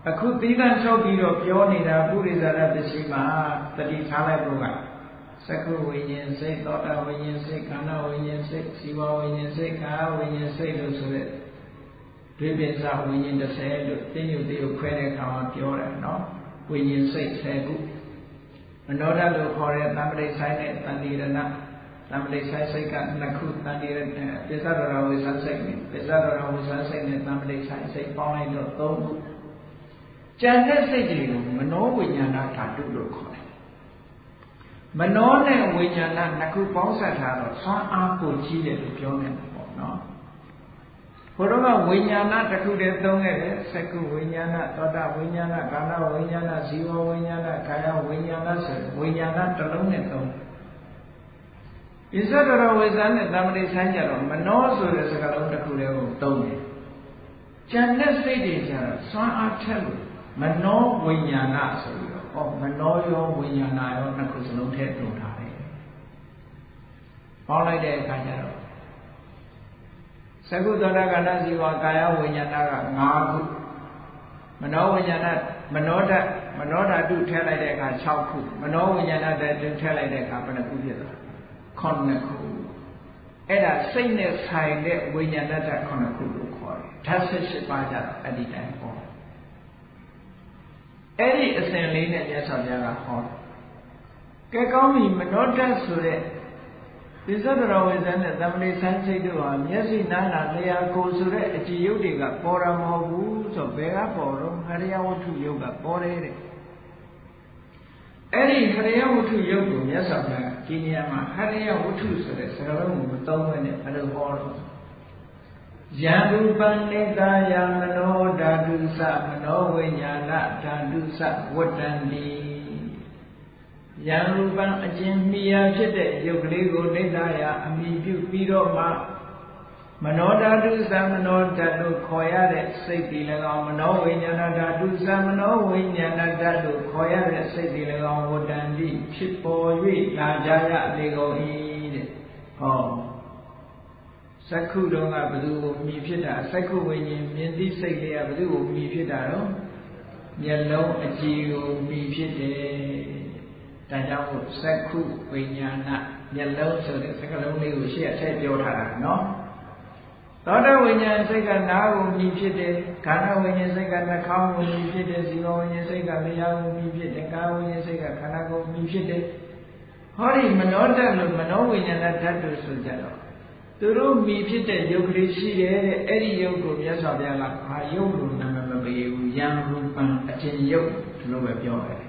အခုသီးသန့်ထုတ်ပြီးတော့ပြောနေတာပုရိသရပစ္စည်းမှာတတိထားလိုက်ဖို့ကသက္ကုဝိညာဉ်စိတ်သောတာဝိညာဉ်စိတ်ခန္ဓာဝိညာဉ်စိတ်ဇီဝဝိညာဉ်စိတ်ကာယဝိညာဉ်စိတ်လို့ဆိုတဲ့ဒွေပိစဝိညာဉ်30လို့သိညုသေးကိုခွဲတဲ့အခါမှာပြောတယ်နော်ဝိညာဉ်စိတ်10ခုမနောဓာတ်လို့ခေါ်တဲ့သံပတိဆိုင်နဲ့တန်တိရဏသံပတိဆိုင်စိတ်က2ခုတန်တိရပစ္စဒရဝိဇ္ဇစိတ်နဲ့ပစ္စဒရဝိဇ္ဇစိတ်နဲ့သံပတိဆိုင်စိတ်ပေါင်းလိုက်တော့3ခုကျန်တဲ့စိတ်တွေကိုမနောဝိညာဏဓာတုလို့ခေါ်တယ်မနောနဲ့ဝိညာဏနှစ်ခုပေါင်းစပ်ထားတော့ဆွမ်းအားကိုကြီးတယ်လို့ပြောနေတယ်ပေါ့နော်ဘုရားကဝိညာဏတစ်ခုတည်းသုံးခဲ့တယ်သက္ကုဝိညာဏသောတာဝိညာဏကာဏဝိညာဏဇီဝဝိညာဏကာယဝိညာဏဆိုဝိညာဏတစ်လုံးနဲ့သုံးဣဇဒရဝိဇ္ဇာနဲ့သံပတိဆိုင်ကြတော့မနောဆိုတဲ့စကားလုံးတစ်ခုတည်းကိုသုံးတယ်ကျန်တဲ့စိတ်တွေကျတော့ဆွမ်းအားထက်လို့မနောဝိညာဏဆိုပြီးတော့မနောရောဝိညာဏရောနှစ်ခုစလုံးထည့်သုံးထားတယ်ပေါင်းလိုက်တဲ့အခါကျတော့သကုသောတာကဏ္ဍဇီဝကာယဝိညာဏက5ခုမနောဝိညာဏမနောဓာတုထည့်လိုက်တဲ့အခါ6ခုမနောဝိညာဏဓာတုထည့်လိုက်တဲ့အခါဘယ်နှခုဖြစ်သွား9ခုအဲ့ဒါစိတ်နဲ့ဆိုင်တဲ့ဝိညာဏဓာတ်9ခုလို့ခေါ်တယ်ဓာတ်18ပါးကြတော့အဲ့ဒီတိုင်းဟောအဲ့ဒီအစဉ်လေးနဲ့မြတ်စွာဘုရားကဟောကဲကောင်းပြီမနောဓာတ်ဆိုတဲ့ပစ္စဒရဝိဇ္ဇာနဲ့သံပတိဆိုင်စိတ်တို့ဟာမျက်စိနားနာလျှာကိုယ်ဆိုတဲ့အကြည်ယုတ်တွေကပေါ်တာမဟုတ်ဘူးဆိုဘယ်ကပေါ်တော့ဟရိယဝတ္ထုယုတ်ကပေါ်တယ်တဲ့အဲ့ဒီဟရိယဝတ္ထုယုတ်ကိုမြတ်စွာဘုရားဒီနေရာမှာဟရိယဝတ္ထုဆိုတဲ့စကားလုံးကိုမသုံးဘဲနဲ့ဘယ်လိုဟောတော့ယံရူပံနေတယမနောဓာတုသမနောဝိညာဏဓာတုသဝတ္တန္တိယံရူပံအကျဉ်းမိယာဖြစ်တဲ့ယုတ်ကလေးကိုနေတယအမိပြုပြီးတော့မှမနောဓာတုသမနောဓာတုခေါ်ရတဲ့စိတ်ဒီ၎င်းမနောဝိညာဏဓာတုသမနောဝိညာဏဓာတုခေါ်ရတဲ့စိတ်ဒီ၎င်းဝတ္တန္တိဖြစ်ပေါ်၍လာကြရလေကုန်၏တဲ့ဟောသက္ခုတော်ကဘယ်သူကိုမြည်ဖြစ်တာသက္ခုဝိညာဉ်မြင်သိစိတ်လေးကဘယ်သူကိုမြည်ဖြစ်တာတော့မျက်လုံးအကြည်ကိုမြည်ဖြစ်တယ်ဒါကြောင့်မို့သက္ခုဝိညာဏမျက်လုံးဆိုတဲ့စကားလုံးလေးကိုရှေ့အထက်ပြောထားတာနော် သောတဝိညာဉ်စိတ်ကနားကိုမြည်ဖြစ်တယ်ခန္ဓာဝိညာဉ်စိတ်ကနှာခေါင်းကိုမြည်ဖြစ်တယ်ဇီဝဝိညာဉ်စိတ်ကလျှာကိုမြည်ဖြစ်တယ်ကာယဝိညာဉ်စိတ်ကခန္ဓာကိုမြည်ဖြစ်တယ်ဟောဒီမနောဓာတ်လို့မနောဝိညာဏဓာတ်လို့ဆိုကြတော့သူတို့မြည်ဖြစ်တဲ့ယုတ်ကလေးရှိတယ်တဲ့အဲ့ဒီယုတ်ကိုမြတ်စွာဘုရားကဘာယုတ်လို့နာမည်မပေးဘူးယံရူပံအခြင်းယုတ်လို့ပဲပြောတယ်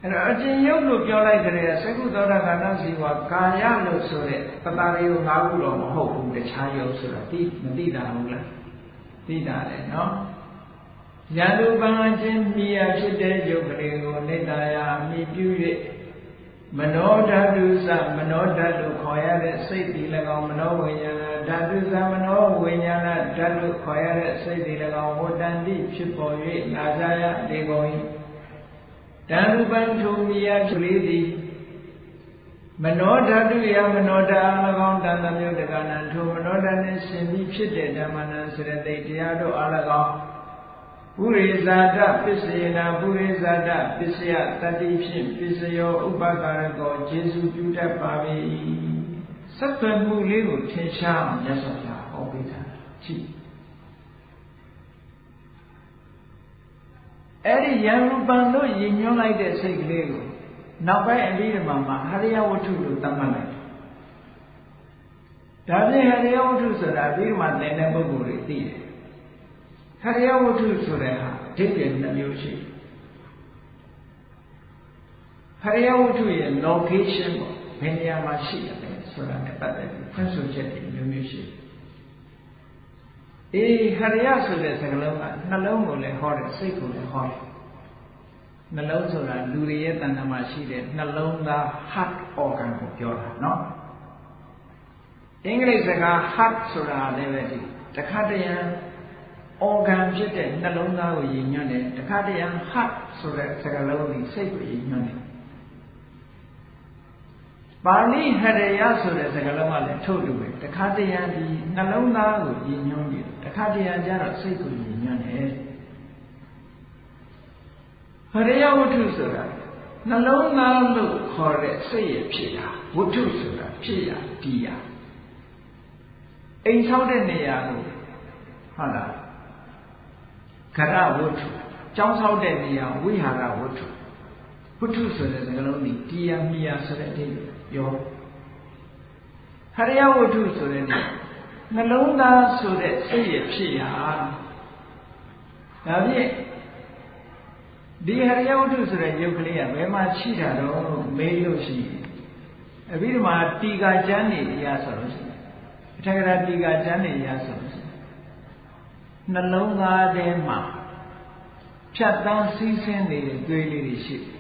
အဲ့တော့အခြင်းယုတ်လို့ပြောလိုက်ကြတဲ့သက္ကုသောတာခန္ဓာစီဝါကာယလို့ဆိုတဲ့ပတာရယုတ်၅ခုတော့မဟုတ်ဘူးတခြားယုတ်ဆိုတာမသိတာဘူးလားသိတာလေနော်ယံရူပံအခြင်းမြည်ရဖြစ်တဲ့ယုတ်ကလေးကိုနိတ္တယာအမိပြု၍မနောဓာတုသမနောဓာတ်လို့ခေါ်ရတဲ့စိတ်ဒီ၎င်းမနောဝိညာဏဓာတုသမနောဝိညာဏဓာတ်လို့ခေါ်ရတဲ့စိတ်ဒီ၎င်းဝတ္တန်တိဖြစ်ပေါ်၍လာကြရလေကုန်၏တံရူပံထုံမြာဖြစ်လေသည်မနောဓာတုယမနောဓာတ်၎င်းတန်တမျိုးတက္ကနံထုံမနောဓာတ်နှင့်ရှင်ပြီးဖြစ်တဲ့ဓမ္မနံစရတိတရားတို့အား၎င်းပုရိဇာတပစ္စယေနာပုရိဇာတပစ္စယတတိဖြင့်ပစ္စယောဥပကာရကောကျေစုပြုတတ်ပါ၏စက်သွယ်မှုလေးကိုထင်ရှားအောင်မြတ်စွာဘုရားဟောပေးတာကြည့်အဲ့ဒီယံရူပံလို့ရည်ညွှန်းလိုက်တဲ့စိတ်ကလေးကိုနောက်ပိုင်းအဘိဓမ္မာမှာဟရိယဝတ္ထုလို့သတ်မှတ်လိုက်ဒါဖြင့်ဟရိယဝတ္ထုဆိုတာအဘိဓမ္မာသင်တဲ့ပုဂ္ဂိုလ်တွေသိတယ်ဟရိယဝတ္ထုဆိုတဲ့ဟာအဓိပ္ပာယ်နှမျိုးရှိဟရိယဝတ္ထုရဲ့ location ပေါ့ဘယ်နေရာမှာရှိတယ်ဆိုတာနဲ့ပတ်သက်ပြီးဖွင့်ဆိုချက်တွေမျိုးမျိုးရှိဟရိယဆိုတဲ့စကားလုံးကနှလုံးကိုလည်းဟောတယ်စိတ်ကိုလည်းဟောတယ်နှလုံးဆိုတာလူတွေရဲ့တဏ္ဍာမှာရှိတဲ့နှလုံးသား heart organ ကိုပြောတာเนาะအင်္ဂလိပ်စကား heart ဆိုတာလည်းပဲဒီတခါတရံorgan ဖြစ်တဲ့နှလုံးသားကိုရည်ညွှန်းတယ်တခါတရံ heart ဆိုတဲ့စကားလုံးကိုစိတ်ကိုရည်ညွှန်းတယ်ပါဠိဟရိယဆိုတဲ့စကားလုံးကလည်းထုတ်လို့ပဲတခါတရံဒီနှလုံးသားကိုရည်ညွှန်းပြီးတခါတရံကျတော့စိတ်ကိုရည်ညွှန်းတယ်ဟရိယဝတ္ထုဆိုတာနှလုံးသားလို့ခေါ်တဲ့စိတ်ရဲ့ဖြစ်ရာဝတ္ထုဆိုတာဖြစ်ရာဒီရာအိမ်ဆောက်တဲ့နေရာကိုဟုတ်လားခရဝတ္ထုကျောင်းဆောက်တဲ့နေရာဝိဟာရဝတ္ထုဝတ္ထုဆိုတဲ့စကားလုံးនេះတရားမြာဆိုတဲ့အဓိပ္ပာယ်ပြောဟရိယဝတ္ထုဆိုတဲ့နှလုံးသားဆိုတဲ့စိတ်ရဲ့ဖြစ်ရာဒါဖြင့်ဒီဟရိယဝတ္ထုဆိုတဲ့ယုတ်ကလေးကဘယ်မှာရှိတာတော့မေးလို့ရှိရင်အဘိဓမ္မာတီကာကျမ်းနေရဆိုလို့ရှိရင်အထက်ကရာတီကာကျမ်းနေရဆိုလို့ရှိရင်နှလုံးသားထဲမှာဖြတ်တန်းစီးဆင်းနေတဲ့သွေးလေးတွေရှိတယ်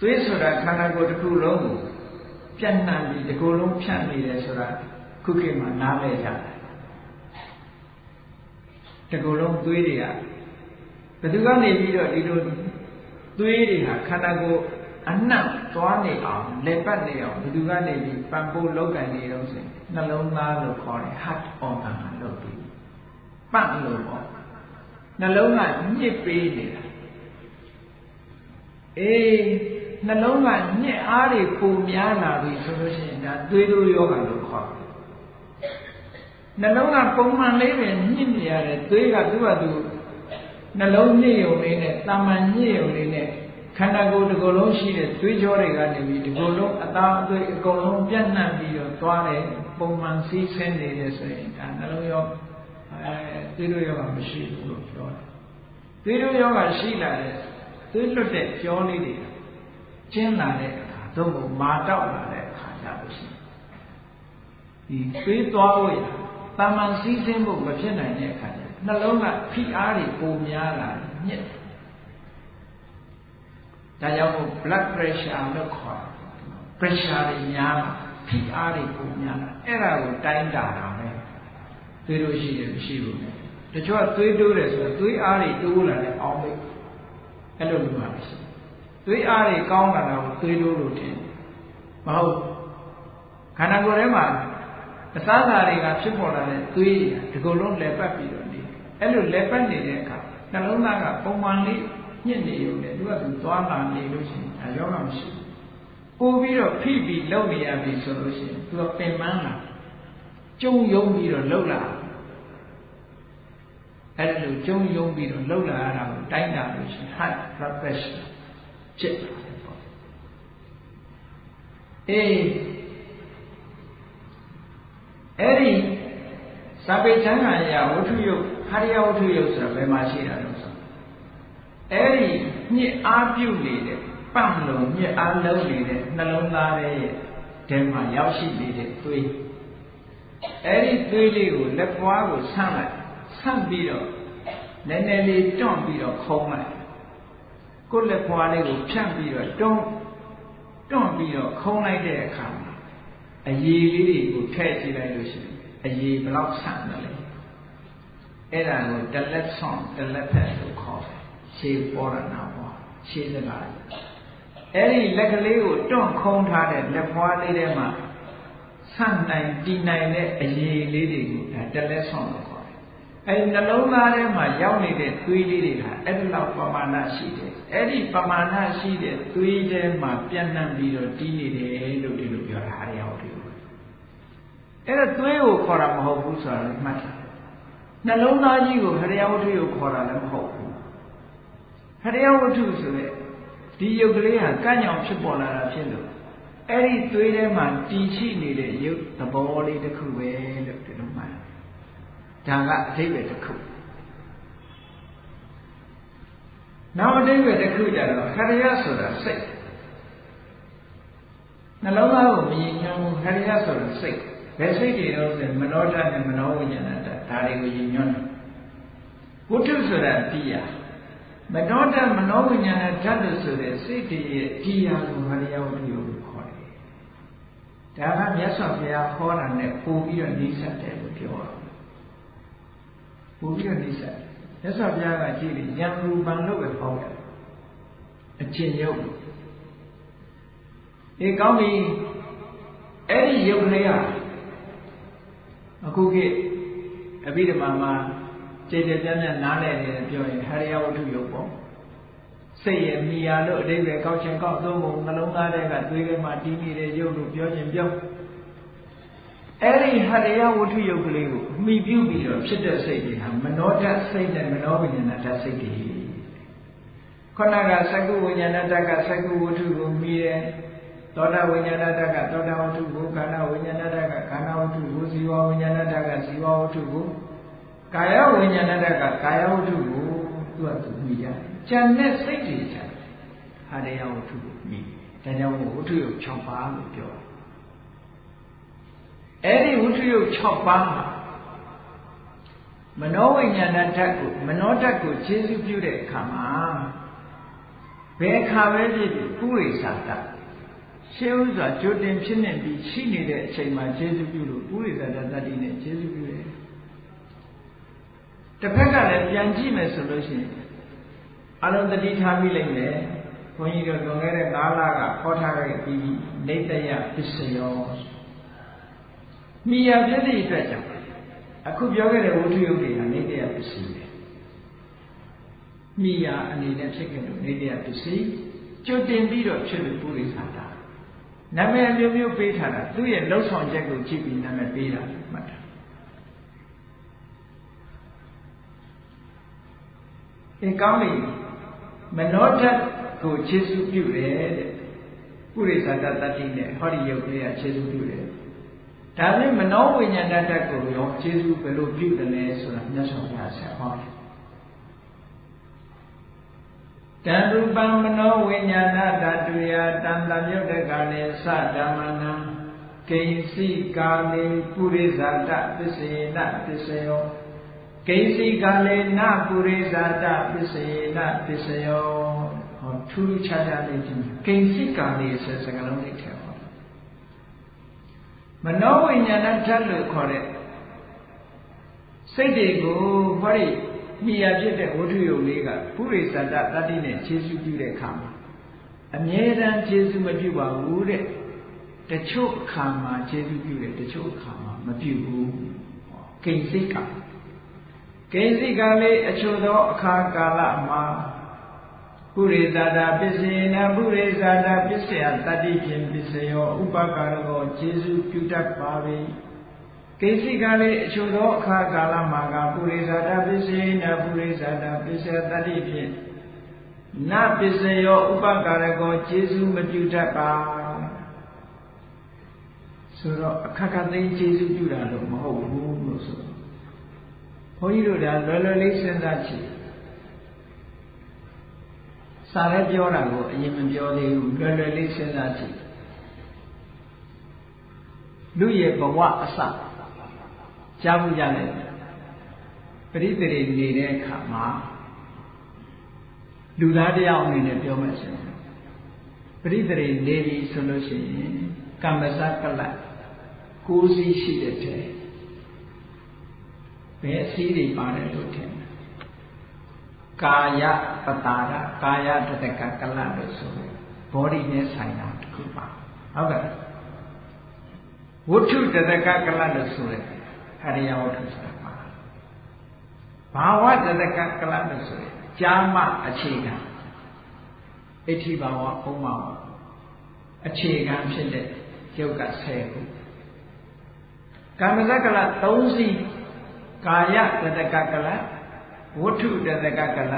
သွေးဆိုတာခန္ဓာကိုယ်တစ်ခုလုံးကိုပြန့်နှံ့ပြီးတစ်ခုလုံးဖြန့်နေတယ်ဆိုတာခုခေတ်မှာနားလည်ကြတယ်တစ်ခုလုံးသွေးတွေကဘယ်သူကနေပြီးတော့ဒီလိုသွေးတွေဟာခန္ဓာကိုယ်အနှံ့သွားနေအောင်လက်ပတ်နေအောင်ဘယ်သူကနေပြီးပံ့ပိုးလုပ်ကင်နေတော့ဆိုရင်နှလုံးသားလို့ခေါ်တယ် heart organ လို့ပြီးပတ်လို့ပေါ့နှလုံးကညစ်ပေးနေတာနှလုံးကညစ်အားတွေပုံများလာပြီဆိုလို့ရှိရင်ဒါသွေးတိုးယောဂလို့ခေါ်တယ်နှလုံးကပုံမှန်လေးပဲညစ်နေရတယ်သွေးကသူ့ဟာသူနှလုံးညစ်ရုံလေးနဲ့တာမန်ညစ်ရုံလေးနဲ့ခန္ဓာကိုယ်တစ်ခုလုံးရှိတဲ့သွေးကြောတွေကနေပြီးဒီလိုလုံးအသားအသွေးအကုန်လုံးပြန့်နှံ့ပြီးတော့သွားတယ်ပုံမှန်စီးဆင်းနေတယ်ဆိုရင်ဒါနှလုံးရောသွေးတိုးယောဂမရှိဘူးလို့ပြောတယ်သွေးတိုးယောဂရှိလာတဲ့သွေးလွတ်တဲ့ကြောလေးတွေကျင်းလာတဲ့အခါသို့မဟုတ်မာတောက်လာတဲ့အခါကြလို့ရှိရင်ဒီသွေးသွားဖို့ရတာမန်စီးဆင်းဖို့မဖြစ်နိုင်တဲ့အခါကျနှလုံးကဖိအားတွေပုံများလာညစ်ဒါကြောင့်မို့ blood pressure လို့ခေါ်တယ် pressure တွေများလာဖိအားတွေပုံများလာအဲ့ဒါကိုတိုင်းတာတာပဲသွေးတို့ရှိတယ်မရှိဘူးတချို့ကသွေးတိုးတယ်ဆိုတော့သွေးအားတွေတိုးလာတဲ့အောင်းမိတ်အဲ့လိုမျိုးပါရှိသွေးအားတွေကောင်းလာတာကိုသွေးတိုးလို့တင်မဟုတ်ခန္ဓာကိုယ်ထဲမှာအစားအစာတွေကဖြစ်ပေါ်လာတဲ့သွေးဒီကုလုံးလဲပတ်ပြီးတော့နေအဲ့လိုလဲပတ်နေတဲ့အခါနှလုံးသားကပုံမှန်လေးညှစ်နေရုံနဲ့သူကသူသွားလာနေလို့ရှိရင်အယောဂမရှိဘူး ပို့ပြီးတော့ဖိပြီးလုံနေရပြီဆိုလို့ရှိရင်သူကပင်ပန်းလာကျုံယုံပြီးတော့လှုပ်လာအဲ့ဒါလိုကျုံယုံပြီးတော့လှုပ်လာရတာကိုတိုင်းတာလို့ရှိရင် high blood pressure ဖြစ်လာတယ်ပေါ့အဲ့ဒီစာပေကျမ်းဂန်ရာဝတ္ထုယုတ်ဟရိယဝတ္ထုယုတ်ဆိုတာဘယ်မှာရှိတာလဲဆိုအဲ့ဒီညစ်အားပြုတ်နေတဲ့ပတ်လုံးညစ်အားလုံးနေတဲ့နှလုံးသားရဲ့ထဲမှာရောက်ရှိနေတဲ့သွေးအဲ့ဒီသွေးလေးကိုလက်ပွားကိုဆန့်လိုက်ဆန့်ပြီးတော့နည်းနည်းလေးတွန့်ပြီးတော့ခုံးလိုက်ကိုယ်လက်ပွားလေးကိုဖြန့်ပြီးတော့တွန့်ပြီးတော့ခုံးလိုက်တဲ့အခါမှာအရည်လေးတွေကိုထည့်ကြည့်လိုက်လို့ရှိရင်အရည်ဘယ်လောက်ဆန့်တယ်လဲအဲ့ဒါကိုတလက်ဆောင်တလက်ဖက်လို့ခေါ်တယ်ရှေးပေါ်ရနာပေါ်ရှေးစကားအဲ့ဒီလက်ကလေးကိုတွန့်ခုံးထားတဲ့လက်ပွားလေးထဲမှာဆန့်နိုင်တည်နိုင်တဲ့အရည်လေးတွေကိုတလက်ဆောင်လို့ခေါ်တယ်အဲ့ဒီနှလုံးသားထဲမှာရောက်နေတဲ့သွေးလေးတွေဟာအဲ့ဒီလောက်ပမာဏရှိတယ်အဲ့ဒီပမာဏရှိတဲ့သွေးထဲမှာပြန့်နှံ့ပြီးတော့တီးနေတယ်လို့ဒီလိုပြောတာဟာရအောင်ဒီအဲ့ဒါသွေးကိုခေါ်တာမဟုတ်ဘူးဆိုတာလည်းမှတ်ထားနှလုံးသားကြီးကိုဟရိယဝတ္ထုကိုခေါ်တာလည်းမဟုတ်ဘူးဟရိယဝတ္ထုဆိုတဲ့ဒီယုတ်ကလေးဟာကန့်ညောင်ဖြစ်ပေါ်လာတာဖြစ်လို့အဲ့ဒီသွေးထဲမှာတည်ရှိနေတဲ့ယုတ်သဘောလေးတစ်ခုပဲလို့ဒီလိုမှတ်ဒါကအဓိပ္ပာယ်တစ်ခုနောက်အဓိပ္ပာယ်တစ်ခုကျတော့ဟရိယဆိုတာစိတ်နှလုံးသားကိုမြင်ညွှန်းဟရိယဆိုတာစိတ်ဘယ်စိတ်တွေတော့ဆိုမနောဓာတ်နဲ့မနောဝိညာဏဓာတ်ဒါတွေကိုရည်ညွှန်းတယ်ဝတ္ထုဆိုတာတရားမနောဓာတ်မနောဝိညာဏဓာတ်လို့ဆိုတဲ့စိတ်တွေရဲ့တရားကိုဟရိယဝတ္ထုလို့ခေါ်တယ်ဒါကမြတ်စွာဘုရားဟောတာနဲ့ပို့ပြီးတော့နှိစက်တယ်လို့ပြောတာပို့ပြီးတော့နှိစက်မြတ်စွာဘုရားကကြည့်တယ်ဉာဏ်ရူပံလို့ပဲဟောတယ်အကျင့်ယုတ်ကောင်းပြီအဲ့ဒီယုတ်လေးကအခုခေတ်အဘိဓမ္မာမှာကြည်ကြပြန့်ပြန့်နားလည်နေတယ်ပြောရင်ဟရိယဝတ္ထုယုတ်ပေါ့စိတ်ရဲ့မိယာလို့အဓိပ္ပာယ်ကောက်ချင်ကောက်သုံးဖို့နှလုံးသားထဲကသွေးထဲမှာတီးနေတဲ့ယုတ်လို့ပြောချင်ပြောအဲ့ဒီဟရိယဝတ္ထုယုတ်ကလေးကိုမှီပြုပြီးတော့ဖြစ်တဲ့စိတ်တွေဟာမနောဓာတ်စိတ်နဲ့မနောဝိညာဏဓာတ်စိတ်တွေခန္ဓာကသက္ကုဝိညာဏဓာတ်ကသက္ကုဝတ္ထုကိုမှီတယ်သောတာဝိညာဏဓာတ်ကသောတာဝတ္ထုကိုခန္ဓာဝိညာဏဓာတ်ကခန္ဓာဝတ္ထုကိုဇီဝဝိညာဏဓာတ်ကဇီဝဝတ္ထုကိုကာယဝိညာဏဓာတ်ကကာယဝတ္ထုကိုသူကသူမိရတယ်။ဉာဏ်နဲ့စိတ်တွေကြတယ်။ဟာရယဝတ္ထုကိုမိ။ဒါကြောင့်ဝတ္ထုရုပ်6ပါးလို့ပြောတယ်။အဲ့ဒီဝတ္ထုရုပ်6ပါးမှာမနောဝိညာဏဓာတ်ကိုမနောဓာတ်ကိုခြေစုပြုတဲ့အခါမှာဘယ်အခါပဲဖြစ်ဖြစ်ပုရိသတရှေးဥစွာကြိုတင်ဖြစ်နေပြီးရှိနေတဲ့အချိန်မှာခြေစုပြုလို့ပုရိသတတတ္တိနဲ့ခြေစုပြုတယ်တစ်ဖက်ကလည်းပြန်ကြည့်မယ်ဆိုလို့ရှိရင်အလုံးတတိထားပြီးလိုက်မယ်ဘုန်းကြီးတို့လွန်ခဲ့တဲ့9လကဟောထားခဲ့ပြီးနေတယပစ္စယောမိယာဖြစ်တဲ့အတွက်ကြောင့်အခုပြောခဲ့တဲ့ဝတ္ထုယုတ်တွေဟာနေတယပစ္စည်းပဲမိယာအနေနဲ့ဖြစ်ခဲ့လို့နေတယပစ္စည်းကြိုတင်ပြီးတော့ဖြစ်လို့ပုရိသတာနာမည်အမျိုးမျိုးပေးထားတာသူ့ရဲ့လှုပ်ဆောင်ချက်ကိုကြည့်ပြီးနာမည်ပေးတာမှတ်တာကောင်းပြီမနောဓာတ်ကိုခြေစုပြုတယ်တဲ့ပုရိသတတ္တိနဲ့ဟောဒီယုတ်ကလေးကခြေစုပြုတယ်ဒါနဲ့မနောဝိညာဏဓာတ်ကိုရောခြေစုဘယ်လိုပြုတယ်လဲဆိုတာမြတ်စွာဘုရားဆက်ဟောတယ်တံရူပံမနောဝိညာဏဓာတုယတံတမြုတ်တကလည်းသဓမ္မနံကိဉ္စီကာလေပုရိသတပစ္စေနပစ္စယောကိဉ္စီကာလေနပုရိသတပစ္စေနပစ္စယောဟောထူးခြားခြားလေးချင်းကိဉ္စီကာလေဆိုစကားလုံးလေးထည့်ဟောမနောဝိညာဏဓာတ်လို့ခေါ်တဲ့စိတ်တွေကိုဟောဒီမိယာဖြစ်တဲ့ဝတ္ထုယုတ်လေးကပုရိသတတတ္တိနဲ့ခြေစုပြုတဲ့အခါမှာအမြဲတမ်းခြေစုမပြုပါဘူးတဲ့တချို့အခါမှာခြေစုပြုတယ်တချို့အခါမှာမပြုဘူးကိဉ္စိကလေးအချို့သောအခါကာလမှာပု ပုရိသတာပစ္စေနပုရိသတာပစ္စယတတ္တိဖြင့်ပစ္စယောဥပကာရကောကျေစုပြုတတ်ပါ၏ကိစီကလေးအချို့သောအခါကာလမှာကပုရိသတာပစ္စေနပုရိသတာပစ္စယတတ္တိဖြင့်နပစ္စယောဥပကာရကောကျေစုမပြုတတ်ပါဆိုတော့အခက်ခက်သိကျေစုပြုတာလို့မဟုတ်ဘူးလို့ဆိုတော့ဘုန်းကြီးတို့ကလွယ်လွယ်လေးစဉ်းစားကြည့်စာရဲပြောတာကိုအရင်မပြောသေးဘူးလွယ်လွယ်လေးစဉ်းစားကြည့်လူရဲ့ဘဝအစကြားမှုကြတယ်ပရိသေတွေနေတဲ့အခါမှာလူသားတယောက်အနေနဲ့ပြောမှဆိုရင်ပရိသေတွေနေပြီဆိုလို့ရှိရင်ကမ္မစကလတ်9စီးရှိတဲ့ထဲဘယ်အစည်းတွေပါတယ်လို့ထင်တယ်ကာယပတာရကာယတတကကလတ်လို့ဆိုတယ်ဘောဓိနဲ့ဆိုင်တာတစ်ခုပါဟုတ်ကဲ့ဝတ္ထုတတကကလတ်လို့ဆိုတယ်ဟရိယဝတ္ထုဆိုတာပါဘာဝတတကကလတ်လို့ဆိုတယ်ကြာမအခြေခံအဋ္ဌိဘာဝဥမ္မာဝအခြေခံဖြစ်တဲ့ယုတ်က10ခုကာမစကလ3စီးကာယတတကကလဝတ္ထုတတကကလ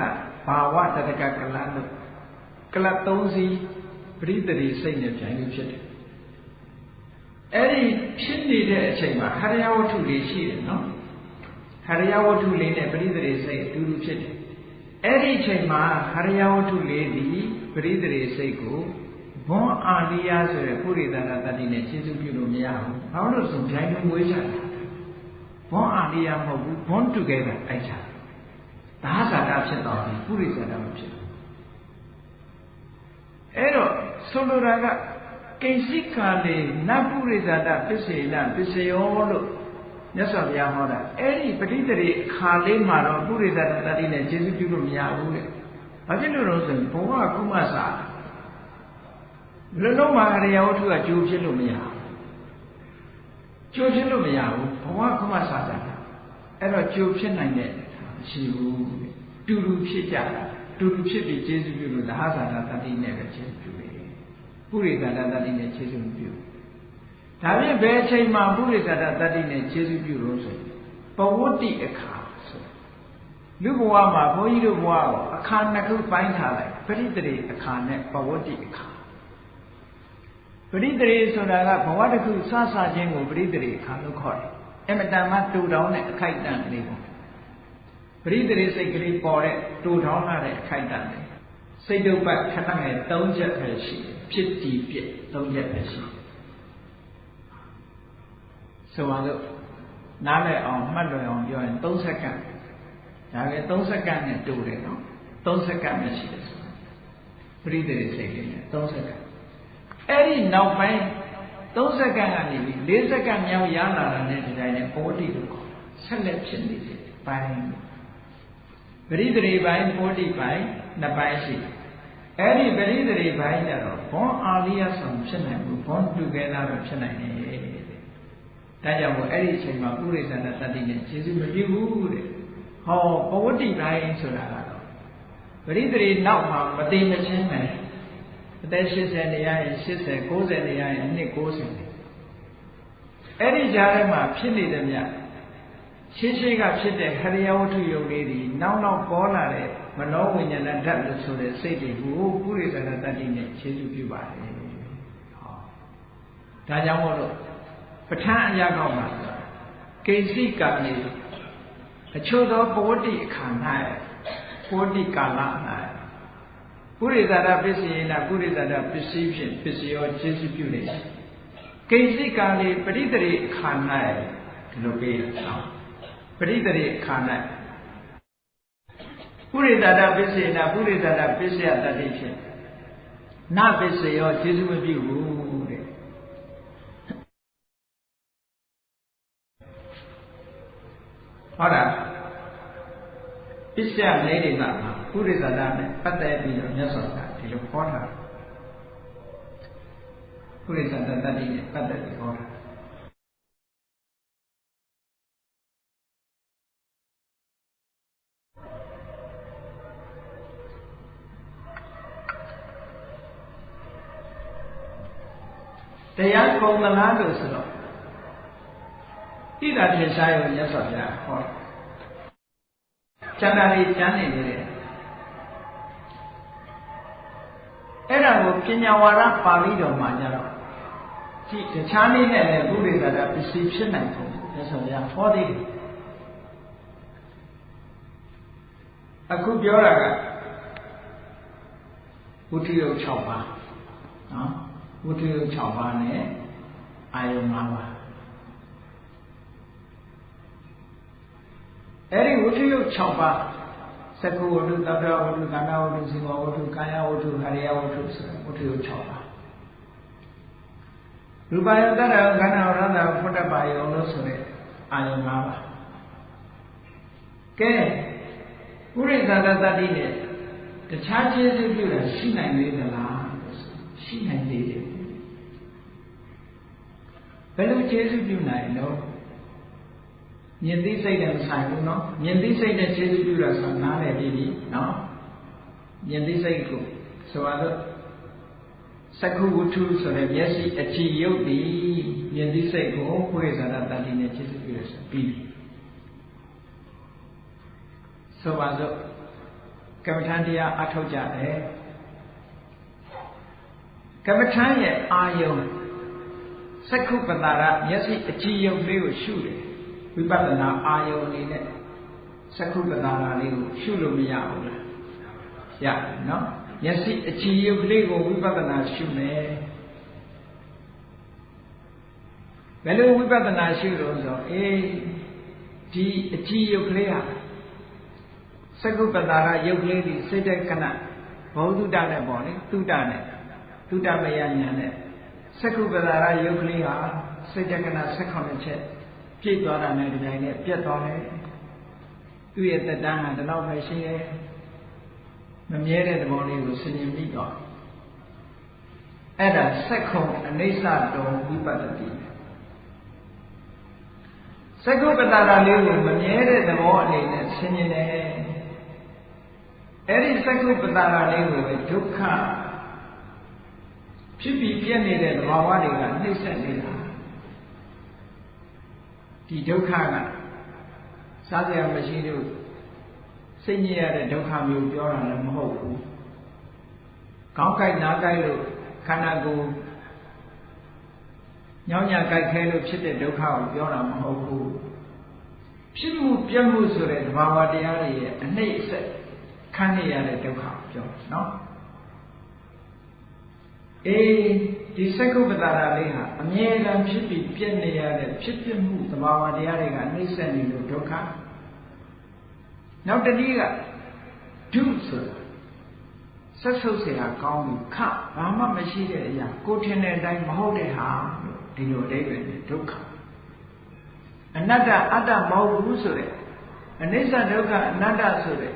ဘာဝတတကကလလို့ကလ3စီးပရိသေစိတ်နဲ့ပြန်လို့ဖြစ်တယ်အဲ့ဒီဖြစ်နေတဲ့အချိန်မှာဟရိယဝတ္ထုလေးရှိတယ်နော်ဟရိယဝတ္ထုလေးနဲ့ပရိသေစိတ်အတူတူဖြစ်တယ်အဲ့ဒီအချိန်မှာဟရိယဝတ္ထုလေးဒီပရိသေစိတ်ကိုဘွန်အာလိယဆိုတဲ့ပုရိသနာတတ္တိနဲ့ရှင်းစုပြုလို့မရဘူး။ဘာလို့ဆိုဗျိုင်းမွေးချတာ။ဘွန်အာလိယမဟုတ်ဘူးဘွန်တူခဲ့တာအဲ့ချာ။ဒါဇာတာဖြစ်တော့ပြီပုရိသနာမဖြစ်ဘူး။အဲ့တော့ဆိုလိုတာကကိစ္စကာလေနပုရိသတာပစ္စေနပစ္စယောလို့မြတ်စွာဘုရားဟောတာအဲ့ဒီပဋိသန္ဓေအခါလေးမှာတော့ပုရိသနာတတ္တိနဲ့ရှင်းစုပြုလို့မရဘူးလေ။ဘာဖြစ်လို့လဲဆိုရင်ဘဝကုမစာလုံးလုံးမှာအရိယဝတ္ထုကကြိုးဖြစ်လို့မရဘူးကြိုးဖြစ်လို့မရဘူးဘဝကမှစားတာအဲ့တော့ကြိုးဖြစ်နိုင်တဲ့မရှိဘူးတူတူဖြစ်ကြတာတူတူဖြစ်ပြီးကျေစုပြုလို့သဟဇာတာတတိနဲ့ပဲကျေစုပြုတယ်ပုရိသတာတတိနဲ့ကျေစုမပြုဒါဖြင့်ဘယ်အချိန်မှာပုရိသတာတတိနဲ့ကျေစုပြုလို့ဆိုပဝတ္တိအခါဆိုလူဘဝမှာဘုန်းကြီးတို့ဘဝကိုအခါနှစ်ခုပိုင်းထားလိုက်ပရိသေအခါနဲ့ပဝတ္တိအခါပရိသေဆိုတာကဘဝတစ်ခုစစချင်းကိုပရိသေအခါလို့ခေါ်တယ်အမတန်မှတူတောင်းတဲ့အခိုက်အတန့်ကလေးပေါ့ပရိသေစိတ်ကလေးပေါ်တဲ့တူတောင်းလာတဲ့အခိုက်အတန့်လေးစိတ်တုပ်ပတ်ခဏငယ်3ချက်ပဲရှိတယ်ဖြစ်တည်ပြည့်3ချက်ပဲရှိတယ်ဆိုပါလို့နားလည်အောင်မှတ်လွယ်အောင်ပြောရင်3စက္ကန့်ဒါပဲ3စက္ကန့်နဲ့တူတယ်နော်3စက္ကန့်ပဲရှိတယ်ဆိုတာပရိသေစိတ်လေးနဲ့3စက္ကန့်အဲ့ဒီနောက်ပိုင်း3စက္ကန့်ကနေပြီး4စက္ကန့်မြောက်ရလာတဲ့ဒီတိုင်းနဲ့ပေါ်တိလို့ခေါ်ဆက်လက်ဖြစ်နေတယ်ပိုင်းပရိသေပိုင်းပေါ်တိပိုင်းနှစ်ပိုင်းရှိအဲ့ဒီပရိသေပိုင်းကျတော့ဘွန်အာလိယဆောင်ဖြစ်နိုင်ဘူးဘွန်တူကဲလာတော့ဖြစ်နိုင်တယ်ဒါကြောင့်မို့အဲ့ဒီအချိန်မှာပုရိသနာတတ္တိနဲ့ခြေစုမပြုဘူးတဲ့ဟောပဝတ္တိပိုင်းဆိုတာကတော့ပရိသေနောက်မှာမသိမချင်းပဲအသက်80နေရရင်80 90နေရရင်အနှစ်90အဲ့ဒီကြားထဲမှာဖြစ်နေတဲ့မြတ်ရှင်းရှင်းကဖြစ်တဲ့ဟရိယဝတ္ထုယုံလေးဒီနောက်နောက်ပေါ်လာတဲ့မနောဝိညာဏဓာတ်လို့ဆိုတဲ့စိတ်တွေကိုပုရိသနာတတ္တိနဲ့ခြေစုပြုပါတယ်ဟောဒါကြောင့်မို့လို့ပဋ္ဌာန်းအရာကောင်းမှာကိစီကာနေအချို့သောပဝတ္တိအခါ၌ပဝတ္တိကာလ၌ပုရိသတာပစ္စယေနပုရိသတာပစ္စည်းဖြင့်ပစ္စယောကျေစုပြုနေကိစီကာနေပရိသေအခါ၌ဒီလိုပေးအောင်ပရိသေအခါ၌ပုရိသတာပစ္စယေနပုရိသတာပစ္စယတတိဖြင့်နပစ္စယောကျေစုမပြုဘူးတဲ့ဟုတ်လားပစ္စယလေးတွေကပုရိသတာနဲ့ပတ်သက်ပြီးတော့မြတ်စွာဘုရားဒီလိုဟောတာပုရိသတာတတိနဲ့ပတ်သက်ပြီးဟောတာ တရားကုန်သလားလို့ဆိုတော့ဣဒ္ဓထေရှားရောမြတ်စွာဘုရားဟောကျန်တာလေးကျန်နေတယ်အဲ့ဒါကိုပညာဝါဒပါဠိတော်မှာကြတော့ဒီတခြားနည်းနဲ့လည်းဥရိသတာပစ္စည်းဖြစ်နိုင်ပုံမြတ်စွာဘုရားဟောသေးတယ်အခုပြောတာကဝိတ္တယုတ်6ပါးနော်ဝိတ္တယုတ်6ပါးနဲ့အာယုံ5ပါးအဲ့ဒီဝိတ္တယုတ်6ပါးသက္ကုဝတ္ထုသဗ္ဗဝတ္ထုကာဏဝတ္ထုဇီဝဝတ္ထုကာယဝတ္ထုဟရိယဝတ္ထုဆိုဝတ္တယုတ်6ပါးရူပယတ္တရခန္ဓာရတ္တဖုတ္တပါယုံလို့ဆိုတဲ့အာယုံ5ပါးကဲဥရိသတတ္တိနဲ့တခြားကျေစုပြုတာရှိနိုင်သေးသလားရှိနိုင်သေးတယ်ဘယ်လိုကျေစုပြုနိုင်လို့မြင်သိစိတ်နဲ့မဆိုင်ဘူးเนาะမြင်သိစိတ်နဲ့ကျေစုပြုတာဆိုတာနားလည်ပြီเนาะမြင်သိစိတ်ကိုဆိုတော့သက္ကုဝတ္ထုဆိုတဲ့မျက်စိအကြည့်ရုပ်ဒီမြင်သိစိတ်ကိုဥရိသတတ္တိနဲ့ကျေစုပြုရဆိုပြီးဆိုပါစို့ကမ္မထာတရားအထောက်ကြတယ်ကမ္မထာရဲ့အာယုံသက္ခုပတာရမျက်စိအကြည့်ရုပ်လေးကိုရှုတယ်ဝိပဿနာအာယုံအနေနဲ့သက္ခုပတာရလေးကိုရှုလို့မရဘူးလားရတယ်နော်မျက်စိအကြည့်ရုပ်လေးကိုဝိပဿနာရှုမယ်ဘယ်လိုဝိပဿနာရှုလို့ဆိုဒီအကြည့်ရုပ်လေးဟာသက္ကုပတာရရုပ်ကလေးဒီစိတ်တက္ကနဘောဓုတနဲ့ပေါ့လေတုတနဲ့တုတမယညာနဲ့သက္ကုပတာရရုပ်ကလေးဟာစိတ်တက္ကန18ချက်ပြည့်သွားတာနဲ့ဒီတိုင်းနဲ့ပြတ်သွားတယ်သူ့ရဲ့တက်တန်းဟာဒီလောက်ပဲရှိတယ်မမြဲတဲ့သဘောလေးကိုဆင်ញင်ပြီးတော့အဲ့ဒါသက္ခုံအနိစ္စတောဝိပတ္တိသက္ကုပတာရလေးကိုမမြဲတဲ့သဘောအနေနဲ့ဆင်ញင်တယ်အဲ့ဒီသက္ကုပတာရလေးကိုပဲဒုက္ခဖြစ်ပြီးပြည့်နေတဲ့သဘာဝတွေကနှိမ့်ဆက်နေတာဒီဒုက္ခကစားစရာမရှိလို့စိတ်ညစ်ရတဲ့ဒုက္ခမျိုးပြောတာလည်းမဟုတ်ဘူးကောင်းကြိုက်နားကြိုက်လို့ခန္ဓာကိုယ်ညောင်းညကြိုက်ခဲလို့ဖြစ်တဲ့ဒုက္ခကိုပြောတာမဟုတ်ဘူးဖြစ်မှုပြတ်မှုဆိုတဲ့သဘာဝတရားတွေရဲ့အနှိမ့်အဆက်ခံနေရတဲ့ဒုက္ခပြောနော်ဒီသက္ကုပတာရလေးဟာအမြဲတမ်းဖြစ်ပြီးပြည့်နေရတဲ့ဖြစ်ပြမှုသဘာဝတရားတွေကနှိမ့်ဆက်နေလို့ဒုက္ခနောက်တနည်းကဒုဆိုတာဆက်ဆုပ်เสียကောင်းပြီးခဘာမှမရှိတဲ့အရာကိုထင်တဲ့အတိုင်းမဟုတ်တဲ့ဟာဒီလိုအဓိပ္ပာယ်နဲ့ဒုက္ခအနတ္တအတ္တမဟုတ်ဘူးဆိုတဲ့အနိစ္စဒုက္ခအနတ္တဆိုတဲ့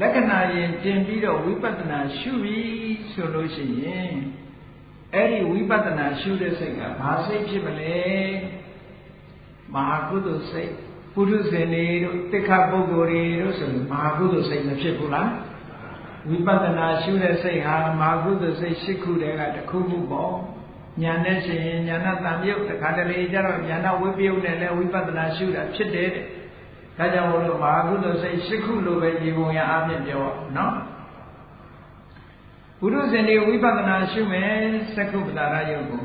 လက္ခဏာရင်တင်ပြီးတော့ဝိပဿနာရှုပြီးဆိုလို့ရှိရင်အဲ့ဒီဝိပဿနာရှုတဲ့စိတ်ကဘာစိတ်ဖြစ်မလဲမဟာကုသိုလ်စိတ်ပုထုဇဉ်တွေတို့တိခပုဂ္ဂိုလ်တွေတို့ဆိုရင်မဟာကုသိုလ်စိတ်မဖြစ်ဘူးလားဝိပဿနာရှုတဲ့စိတ်ဟာမဟာကုသိုလ်စိတ်၈ခုတည်းကတစ်ခုခုပေါ့ဉာဏ်နဲ့ရှင်ဉာဏ်တန်မြုပ်တခါတလေကျတော့ဉာဏ်ဝိပယုတ်နဲ့လည်းဝိပဿနာရှုတာဖြစ်တယ်တဲ့ဒါကြောင့်မို့လို့မဟာကုသိုလ်စိတ်၈ခုလိုပဲဒီပုံရအပြည့်ပြောနော်ပုရုဇဉ်တွေဝိပဿနာရှုမယ်သက္ကုပတာရယုတ်ကို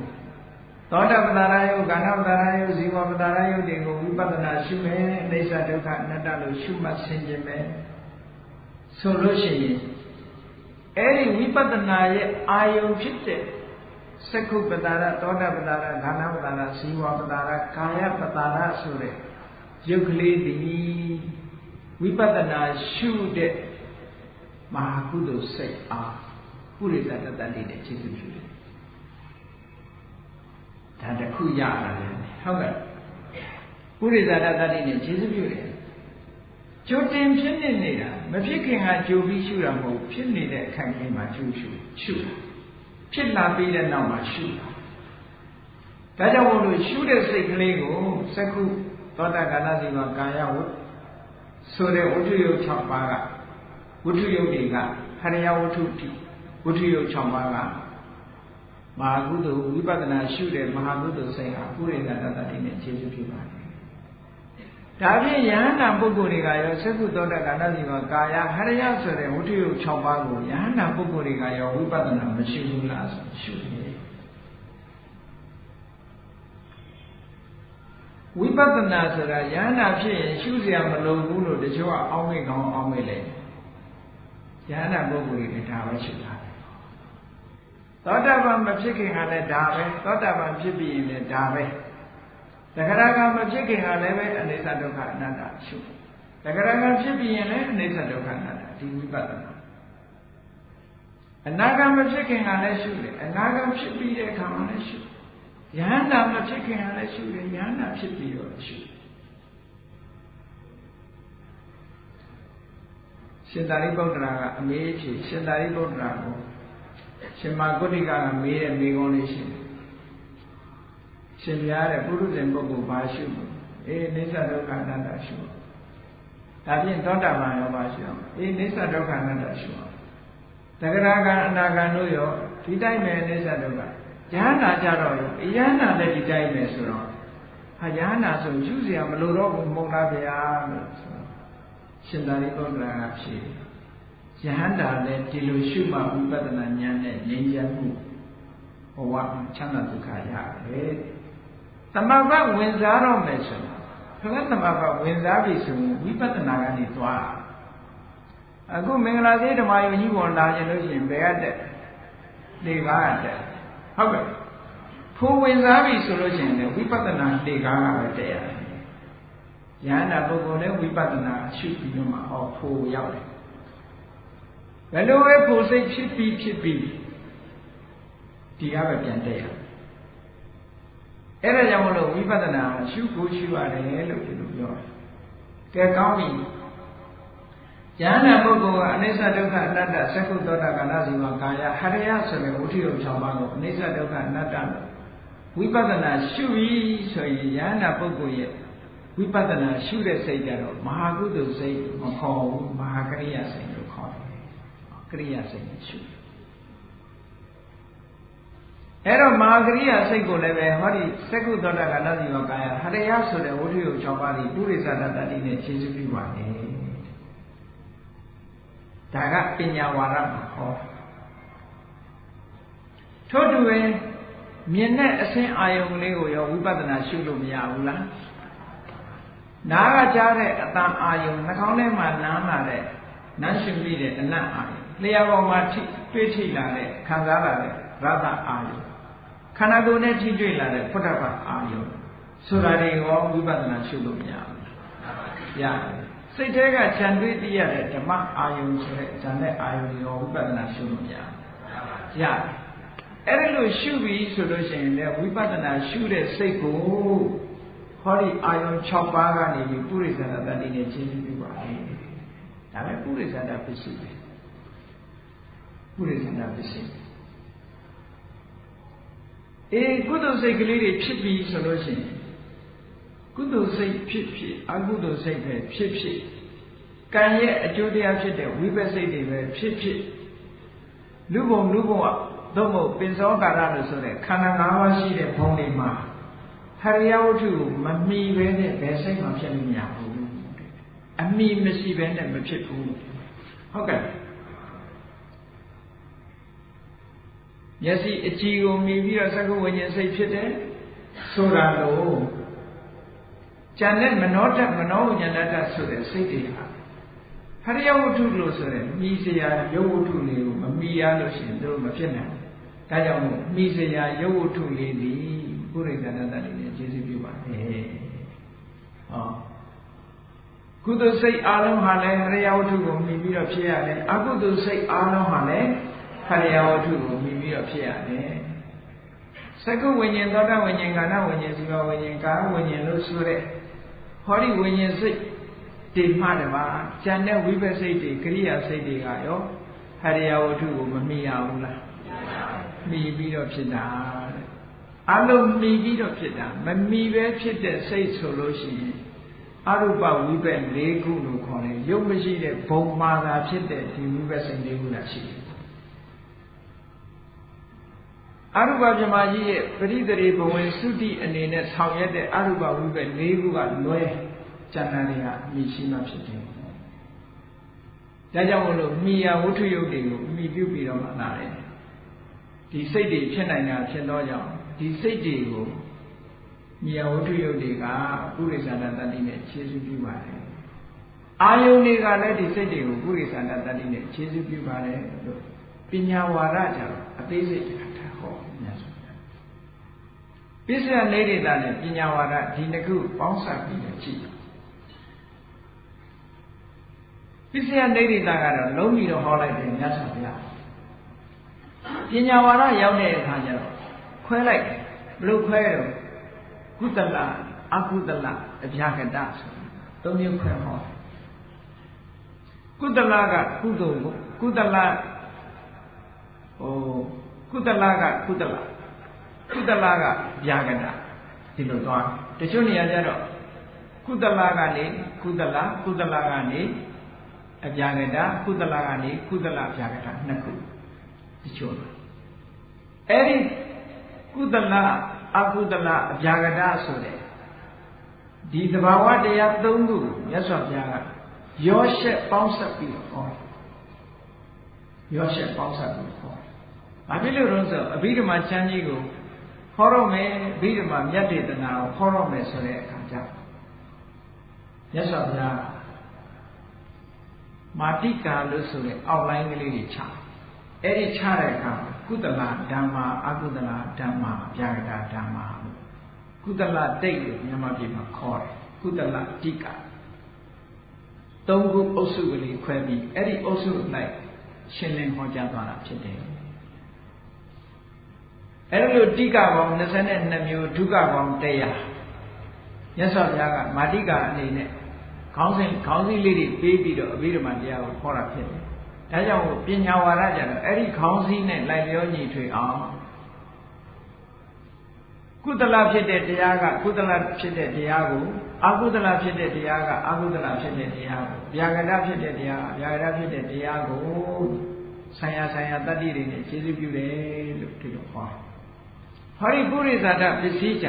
သောတာပတာရယုတ်ကာဏပတာရယုတ်ဇီဝပတာရယုတ်တွေကိုဝိပဿနာရှုမယ်အိဋ္ဌဒုက္ခအနတ္တလို့ရှုမှတ်ဆင်ခြင်မယ်ဆိုလို့ရှိရင်အဲ့ဒီဝိပဿနာရဲ့အာယုံဖြစ်တဲ့သက္ကုပတာရသောတာပတာရကာဏပတာရဇီဝပတာရကာယပတာရဆိုတဲ့ရုပ်ကလေးဒီဝိပဿနာရှုတဲ့မဟာကုသိုလ်စိတ်အားပုရိသတတ္တိနဲ့ခြေစွပ်ပြုတယ်ဒါတခုရတာလေဟုတ်ကဲ့ပုရိသတတ္တိနဲ့ခြေစွပ်ပြုတယ်ကြိုတင်ဖြစ်နေတာမဖြစ်ခင်ကကြိုပြီးရှုတာမဟုတ်ဖြစ်နေတဲ့အခိုင်အမာမှာရှုတာဖြစ်လာပြီးတဲ့နောက်မှာရှုတာဒါကြောင့်မို့လို့ရှုတဲ့စိတ်ကလေးကိုသက္ခုသောတာကာလဇီဝကာယဝဆိုတဲ့ဝတ္ထုယုတ်6ပါးကဝတ္ထုယုတ်တွေကဟရိယဝတ္ထုတိဝတ္ထုယုတ်6ပါးကမ မဟာကုသိုလ်ဝိပဿနာရှုတဲ့မဟာကုသိုလ်စိတ်ဟာပုရိသတ္တတ္တိနဲ့ခြေစွပ်ဖြစ်ပါတယ်ဒါဖြင့်ယဟန္တာပုဂ္ဂိုလ်တွေကရောသက္ကုသောတကဏစီမကာယဟရိယဆိုတဲ့ဝတ္ထုယုတ်6ပါးကိုယဟန္တာပုဂ္ဂိုလ်တွေကရောဝိပဿနာမရှိဘူးလားဆိုရှုတယ်ဝိပဿနာဆိုတာယဟန္တာဖြစ်ရင်ရှုစရာမလိုဘူးလို့တချို့ကအောင်းမိကောင်းအောင်းမိလေယဟန္တာပုဂ္ဂိုလ်တွေဒါပဲရှုတာသောတာပန်မဖြစ်ခင်ကလည်းဒါပဲသောတာပန်ဖြစ်ပြီးရင်လည်းဒါပဲတဂရကမဖြစ်ခင်ကလည်းပဲအနိစ္စဒုက္ခအနတ္တရှုတဂရကဖြစ်ပြီးရင်လည်းအနိစ္စဒုက္ခအနတ္တဒီဝိပဿနာအနာဂတ်မဖြစ်ခင်ကလည်းရှုတယ်အနာဂတ်ဖြစ်ပြီးတဲ့အခါမှာလည်းရှုယဟန္တာမဖြစ်ခင်ကလည်းရှုတယ်ယဟန္တာဖြစ်ပြီးတော့ရှုရှင်သာရိပုတ္တရာကအမေးဖြစ်ရှင်သာရိပုတ္တရာကိုရှင်မဂုဋ္ဌိကမေးတဲ့မေးခွန်းလေးရှိတယ်ရှင်ပြားတဲ့ပုရုဇဉ်ပုဂ္ဂိုလ်ဘာရှုလို့နိစ္စဒုက္ခအနတ္တရှုဒါဖြင့်သောတာပန်ရောဘာရှုအောင်နိစ္စဒုက္ခအနတ္တရှုအောင်တဂရကအနာဂံတို့ရောဒီတိုင်းပဲနိစ္စဒုက္ခယဟန္တာကြတော့ရောယဟန္တာလည်းဒီတိုင်းပဲဆိုတော့ဟာယဟန္တာဆိုရှုเสียမလို့တော့ဘူးမဟုတ်လားဗျာလို့ဆိုရှင်သာရိပုတ္တရာကဖြေယဟန္တာလည်းဒီလိုရှုမှဝိပဿနာဉာဏ်နဲ့ဉာဏ်ရမှုဘဝချမ်းသာဒုက္ခရတယ်သမဘဝင်စားတော့မယ်ဆိုတော့ခဏသမဘဝင်စားပြီဆိုရင်ဝိပဿနာကနေသွားအခုမင်္ဂလာသေးဓမ္မယုံကြီးပေါ်လာရင်လို့ရှိရင်ဘယ်ကတက်လေကားတက်ဟုတ်ကဲ့ဖိုးဝင်စားပြီဆိုလို့ရှိရင်လည်းဝိပဿနာလေကားကပဲတက်ရတယ်ယန္တာပုဂ္ဂိုလ်လည်းဝိပဿနာရှုပြီးတော့မှဖိုးရောက်တယ်ဘယ်လိုပဲဖိုးစိတ်ဖြစ်ပြီးဒီကပဲပြန်တက်ရအဲ့ဒါကြောင့်မလို့ဝိပဿနာရှုကိုရှုရတယ်လို့ဒီလိုပြောတယ်။ကဲကောင်းပြီ။ယန္တာပုဂ္ဂိုလ်ကအနိစ္စဒုက္ခအနတ္တသက္ကုသောတာကဏစီမကာယဟရိယဆိုတဲ့ဝဋ္ထုယုတ်6ပါးကိုအနိစ္စဒုက္ခအနတ္တလို့ဝိပဿနာရှုပြီးဆိုရင်ယန္တာပုဂ္ဂိုလ်ရဲ့ဝိပဿနာရှုတဲ့စိတ်ကြတော့မဟာကုသိုလ်စိတ်မခေါ်ဘူးမဟာကရိယာစိတ်လို့ခေါ်တယ်။ကရိယာစိတ်နဲ့ရှုအဲ့တော့မဟာကရိယာစိတ်ကိုလည်းပဲဟောဒီသက္ကုသောတာကဏစီမကာယဟရိယဆိုတဲ့ဝဋ္ထုယုတ်6ပါးဒီပုရိသတ္တတ္တိနဲ့ခြေစွပ်ပြုပါလေဒါကပညာဝါဒမှာဟောထို့တူပဲမြင်တဲ့အဆင်းအာယုံလေးကိုရောဝိပဿနာရှုလို့မရဘူးလားနားကကြားတဲ့အတန်အာယုံနှာခေါင်းထဲမှာနားလာတဲ့နမ်းရှုမိတဲ့အနတ်အာယုံလျှာပေါ်မှာတွေ့ထိလာတဲ့ခံစားလာတဲ့ရတ္တအာယုံခန္ဓာကိုယ်နဲ့ထိတွေ့လာတဲ့ဖုဒ္ဓဘာအာယုံဆိုတာတွေရောဝိပဿနာရှုလို့မရဘူးရတယ်စိတ်ထဲကဉာဏ်တွေ့သိရတဲ့ဓမ္မအာယုံဆိုတဲ့ဉာဏ်နဲ့အာယုံရောဝိပဿနာရှုလို့မရဘူးရတယ်အဲ့ဒါလို့ရှုပြီးဆိုလို့ရှိရင်လည်းဝိပဿနာရှုတဲ့စိတ်ကိုဟောဒီအာယုံ6ပါးကနေပြီးပုရိသတ္တတ္တိနဲ့ရှင်းပြပါလေဒါပဲပုရိသတ္တပစ္စည်းပဲပုရိသတ္တပစ္စည်းကုသိုလ်စိတ်ကလေးတွေဖြစ်ပြီးဆိုလို့ရှိရင်ကုသိုလ်စိတ်ဖြစ်အကုသိုလ်စိတ်ပဲဖြစ်ကံရဲ့အကျိုးတရားဖြစ်တဲ့ဝိပဿစိတ်တွေပဲဖြစ်လူဘုံသို့မဟုတ်ပင်စောကာရလို့ဆိုတဲ့ခန္ဓာ၅ပါးရှိတဲ့ဘုံတွေမှာဟရိယဝတ္ထုကိုမမီပဲနဲ့ဘယ်စိတ်မှဖြစ်လို့မရဘူးအမီမရှိပဲနဲ့မဖြစ်ဘူးဟုတ်ကဲ့မျက်စိအကြည့်ကိုမြင်ပြီးတော့သက္ကဝိညာဉ်စိတ်ဖြစ်တယ်ဆိုတာလို့ဉာဏ်နဲ့မနောတမနောဝိညာဏတဆိုတဲ့စိတ်တွေဟာဟရိယဝတ္ထုလို့ဆိုတဲ့မိစရာရုပ်ဝတ္ထုလေးကိုမမီရလို့ရှိရင်တို့မဖြစ်နိုင်ဘူးဒါကြောင့်မိစရာရုပ်ဝတ္ထုလေးဒီပုရိသတ္တတ္တိနဲ့ခြေစွပ်ပြုပါတယ်ဟောကုသိုလ်စိတ်အလုံးဟာလည်းဟရိယဝတ္ထုကိုမြင်ပြီးတော့ဖြစ်ရတယ်အကုသိုလ်စိတ်အလုံးဟာလည်းဟရိယဝတ္ထုကိုမြင်ပြီးတော့ဖြစ်ရတယ်သက္ကဝိညာဉ်သောတာဝိညာဉ်ကာဏဝိညာဉ်ဇီဝဝိညာဉ်ကာဝိညာဉ်လို့ဆိုတဲ့ဟောဒီဝိညာဉ်စိတ်ဒီမှတပါဉာဏ်နဲ့ဝိပဿစိတ်တွေကရိယာစိတ်တွေကရောဟရိယဝတ္ထုကိုမမီရဘူးလားမီပြီးတော့ဖြစ်တာအလုံးမီပြီးတော့ဖြစ်တာမမီပဲဖြစ်တဲ့စိတ်ဆိုလို့ရှိရင်အရူပဝိပဿ၄ခုလို့ခေါ်တယ်ရုပ်မရှိတဲ့ဘုံမာသာဖြစ်တဲ့ဒီဝိပဿစိတ်၄ခုလားရှိတယ် အရူပပြမကြီးရဲ့ပရိသေဘဝင်သုတိအနေနဲ့ဆောင်ရွက်တဲ့အရူပဝိဘက်၄ခုကလွဲကျန်တဲ့တွေကမြည်ရှိမှဖြစ်တယ်။ဒါကြောင့်မို့လို့မိယာဝတ္ထုယုတ်တွေကိုအမိပြုပြီးတော့မှလာတယ်။ဒီစိတ်တွေဖြစ်နိုင်တာဖြစ်တော့ကြောင့်ဒီစိတ်တွေကိုမိယာဝတ္ထုယုတ်တွေကပုရိသန္တတတ္တိနဲ့ခြေစွပြုပါတယ်။အာယုန်တွေကလည်းဒီစိတ်တွေကိုပုရိသန္တတတ္တိနဲ့ခြေစွပြုပါတယ်လို့ပညာဝါဒကြောင့်အသေးစိတ်ထားဟောမြတ်စွာဘုရားပစ္စယနေရတာနဲ့ပညာဝါဒဒီနှစ်ခုပေါင်းစပ်ပြီးကြည့်ပစ္စယနေရတာကတော့လုံးပြီးတော့ဟောလိုက်တယ်မြတ်စွာဘုရားပညာဝါဒရောက်တဲ့အခါကျတော့ခွဲလိုက်တယ်ဘလို့ခွဲတော့ကုသလအကုသလအဗျာကတဆိုသုံးမျိုးခွဲဟောကုသလကကုသိုလ်ကိုကုသလကုသလကကုသလကဗျာကတဒီလိုသွားတချို့နေရာကျတော့ကုသလကနေကုသလကနေအဗျာကတကုသလကနေကုသလဗျာကတနှစ်ခုတချို့အဲ့ဒီကုသလအကုသလအဗျာကတဆိုတဲ့ဒီသဘာဝတရား၃ခုမြတ်စွာဘုရားကရောရှက်ပေါင်းစပ်ပြီးဟောရောရှက်ပေါင်းစပ်ပြီးဟောဘာဖြစ်လို့လဲဆိုအဘိဓမ္မာချမ်းကြီးကိုဟောတော့မယ်အဘိဓမ္မာမြတ်ဒေသနာကိုဟောတော့မယ်ဆိုတဲ့အခါကျမြတ်စွာဘုရားမာတိကာလို့ဆိုတဲ့အောက်လိုင်းကလေးတွေချအဲ့ဒီချတဲ့အခါကုသလဓမ္မာအကုသလဓမ္မာဗျာကတဓမ္မာကုသလတိတ်လို့မြန်မာပြည်မှာခေါ်တယ်ကုသလတိကာသုံးခုအုပ်စုကလေးခွဲပြီးအဲ့ဒီအုပ်စုလိုက်ရှင်းလင်းဟောကြားသွားတာဖြစ်တယ်အဲ့လိုတိကာပေါင်း22မျိုးဒုက္ခပေါင်း100မြတ်စွာဘုရားကမာတိကာအနေနဲ့ခေါင်းစဉ်လေးတွေပေးပြီးတော့အဘိဓမ္မာတရားကိုဟောတာဖြစ်တယ်ဒါကြောင့်ပညာဝါဒကြတော့အဲ့ဒီခေါင်းစည်းနဲ့လိုက်လျောညီထွေအောင်ကုသလဖြစ်တဲ့တရားကကုသလဖြစ်တဲ့တရားကိုအကုသလဖြစ်တဲ့တရားကအကုသလဖြစ်တဲ့တရားကိုဗျာကတဖြစ်တဲ့တရားဗျာကတဖြစ်တဲ့တရားကိုဆိုင်ရာတတ္တိတွေနဲ့ခြေစွပြုတယ်လို့ဒီလိုဟောဟောဒီပုရိသတပစ္စည်းကြ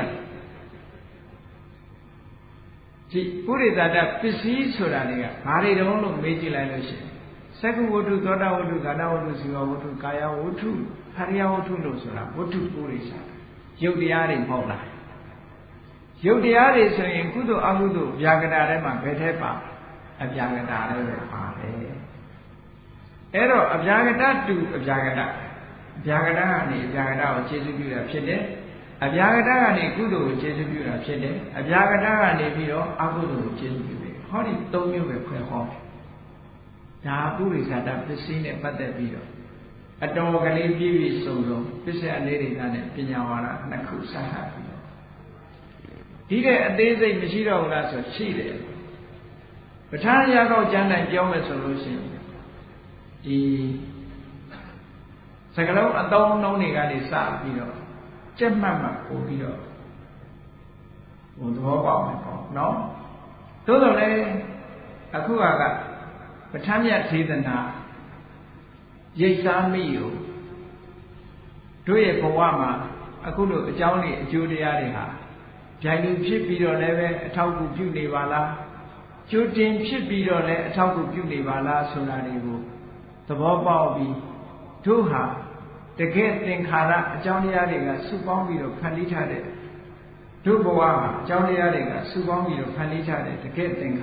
ဒီပုရိသတပစ္စည်းဆိုတာတွေကဘာတွေတုံးလို့မေးကြည့်လိုက်လို့ရှိရင်သက္ကဝတ္ထုသောတာဝတ္ထုကာဏဝတ္ထုဇီဝဝတ္ထုကာယဝတ္ထုဟရိယဝတ္ထုလို့ဆိုတာဝတ္ထုပုရိသရုပ်တရားတွေမဟုတ်လားရုပ်တရားတွေဆိုရင်ကုသိုလ်အကုသိုလ်ဗျာကတာထဲမှာဘယ်ထဲပါအဗျာကတာလည်းပဲပါတယ်အဲ့တော့အဗျာကတတူအဗျာကတဗျာကတကနေအဗျာကတကိုခြေစွပြုတာဖြစ်တယ်အဗျာကတကနေကုသိုလ်ကိုခြေစွပြုတာဖြစ်တယ်အဗျာကတကနေပြီးတော့အကုသိုလ်ကိုခြေစွပြုတယ်ဟောဒီ၃မျိုးပဲခွဲဟောဒါပုရိသတပစ္စည်းနဲ့ပတ်သက်ပြီးတော့အတော်ကလေးပြည့်ပြည့်စုံစုံပစ္စယလေးတွေကနဲ့ပညာဝါဒနှစ်ခုဆက်ဟပ်ပြီးတော့ဒီတဲ့အသေးစိတ်မရှိတော့ဘူးလားဆိုရှိတယ်ပဋ္ဌာန်းရာကောက်ကျမ်းတိုင်းပြောမယ်ဆိုလို့ရှိရင်ဒီစကလုံးအသုံးအနှုန်းတွေကနေစပြီးတော့ကြက်မှတ်မှပို့ပြီးတော့သဘောပေါက်မယ်ပေါ့နော်သို့တော်လည်းအခုကပဋ္ဌာန်းမြတ်ဒေသနာရိပ်စားမိကိုတို့ရဲ့ဘဝမှာအခုလိုအကြောင်းတွေအကျိုးတရားတွေဟာဗျိုင်လူဖြစ်ပြီးတော့လည်းပဲအထောက်အကူပြုနေပါလားကျိုးတင်ဖြစ်ပြီးတော့လည်းအထောက်အကူပြုနေပါလားဆိုတာတွေကိုသဘောပေါက်ပြီးတို့ဟာတကယ်သင်္ခါရအကြောင်းတရားတွေကစုပေါင်းပြီးတော့ဖန်တီးထားတဲ့တို့ဘဝမှာအကြောင်းတရားတွေကစုပေါင်းပြီးတော့ဖန်တီးထားတဲ့တကယ်သင်္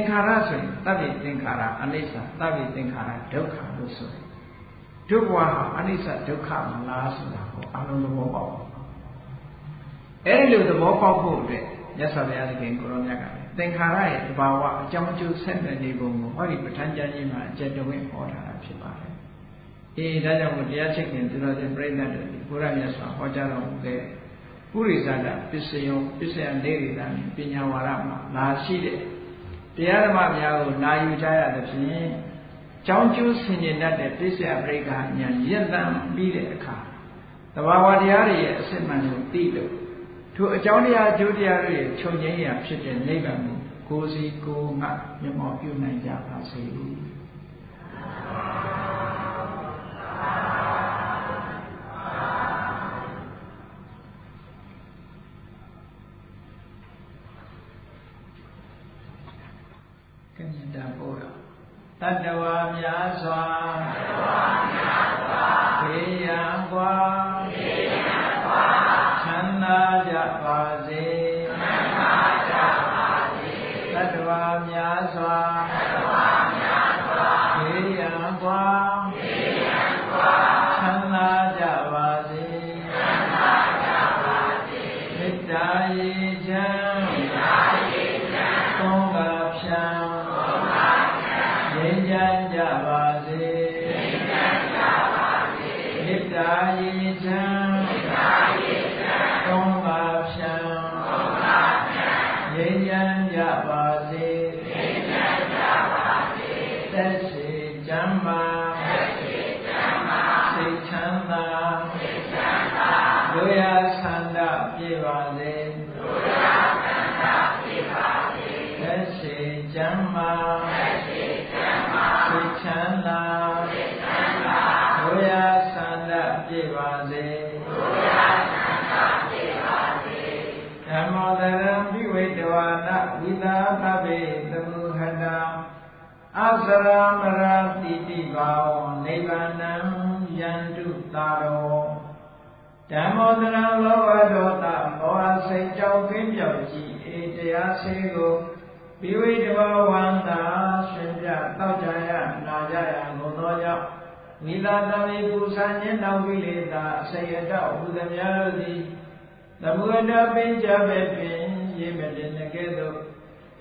ခါရဆိုရင်သဗ္ဗေသင်္ခါရအနိစ္စသဗ္ဗေသင်္ခါရဒုက္ခလို့ဆိုတယ်ဒုက္ခဟာအနိစ္စဒုက္ခမလားဆိုတာကိုအလုံးသဘောပေါက်အဲဒီလိုသဘောပေါက်ဖို့အတွက်မြတ်စွာဘုရားသခင်ကိုရောမြတ်ကသင်္ခါရရဲ့သဘာဝအကြောင်းအကျိုးဆက်နွယ်နေပုံကိုဟောဒီပဋ္ဌာန်းကျမ်းကြီးမှာအကျဉ်းတဝင့်ဟောထားတာဖြစ်ပါတယ်ဒါကြောင့်မို့တရားချစ်ခင်သူတော်စင်ပြိဿတ်တွေဘုရားမြတ်စွာဟောကြားတော်မူတဲ့ပုရိသတပစ္စယနေရတာပညာဝါဒမှာလာရှိတဲ့တရားဓမ္မများကိုနာယူကြရသဖြင့်ကြောင်းကျိုးဆင်ခြင်တတ်တဲ့ပြစ္ဆယပရိက္ခဉာဏ်ရင့်သန်ပြီးတဲ့အခါသဘာဝတရားတွေရဲ့အစစ်မှန်ကိုသိလို့ထိုအကြောင်းတရားအကျိုးတရားတွေရဲ့ချုပ်ငြိမ်းရာဖြစ်တဲ့နိဗ္ဗာန်ကိုကိုယ်စီကိုယ်ငါမျက်မှောက်ပြုနိုင်ကြပါစေ။ ကညတပို့တော့တတ္တဝါများစွာဘေးရန်ကွာချမ်းသာကြပါစေတတ္တဝါများစွာဘေးရန်ကွာချမ်းသာကြပါစေမေတ္တာရေချမ်းသုံးပါးဖြံငြိမ်းချမ်းကြပါစေမေတ္တာရေချမ်းသုံးပါးဖြံငြိမ်းချမ်းကြပါစေသက်ရှိကျမ်းမာစိတ်ချမ်းသာတို့ရဆန္ဒပြေပါစေသက်ရှိကျမ်းမာစိတ်ချမ်းသာတို့ရဆန္ဒပြေပါစေဓမ္မောတရံပိဝိတဝါနဝိသာသဗ္ဗေသမုဟတံအစရမရတိတိဘာဝနိဗ္ဗာနံယန္တုတာရောဓမ္မောတရံလောဘဒေါသမောဟစိတ်ကြောင့်ကင်းပြောက်ကြည်အေတရားစေကိုပိဝိတဝဝန္တာရှင်ပြတောက်ကြရနာကြရကုန်သောကြောင့်ဝိသာသဗ္ဗေပူဇာခြင်းတောင်းကိလေသာအစရတောဟူသည်များတို့သည်သမုဒ္ဒပင်ကြပဲတွင်ရေမတင်ကဲ့သို့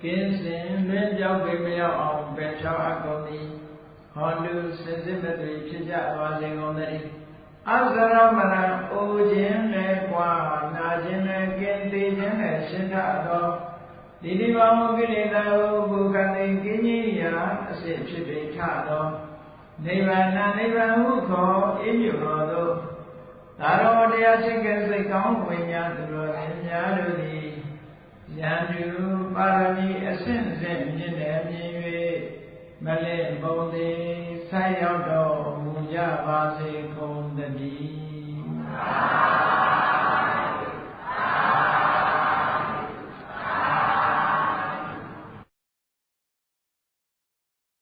ကင်းစင်လွင်ပြောက်ပေမရောက်အောင်ပဲဖြောင်းအပ်ကုန်သည်ဟောတုစစ်စစ်မသွေဖြစ်ကြသွားစေကုန်သတည်းအစရမရအိုခြင်းနဲ့ကွာနာခြင်းနဲ့ကင်းသေးခြင်းနဲ့ရှင်းထသောဒီဒီဘောင်ကိလေသာကိုဘုခန္တိကင်းကြီးရာအစစ်ဖြစ်ပေထသောနိဗ္ဗာန်နိဗ္ဗာန်ဟုခေါ်အင်းမြတ်တော်သို့သာရောတရားချင်းကဲစိတ်ကောင်းဝိညာဉ်သူတော်များတို့သည်ယန္တုပါရမီအစဉ်စဉ်မြင့်တယ်မြင်၍မလဲမုံသေးဆက်ရောက်တော်မူကြပါစေကုန်သတည်း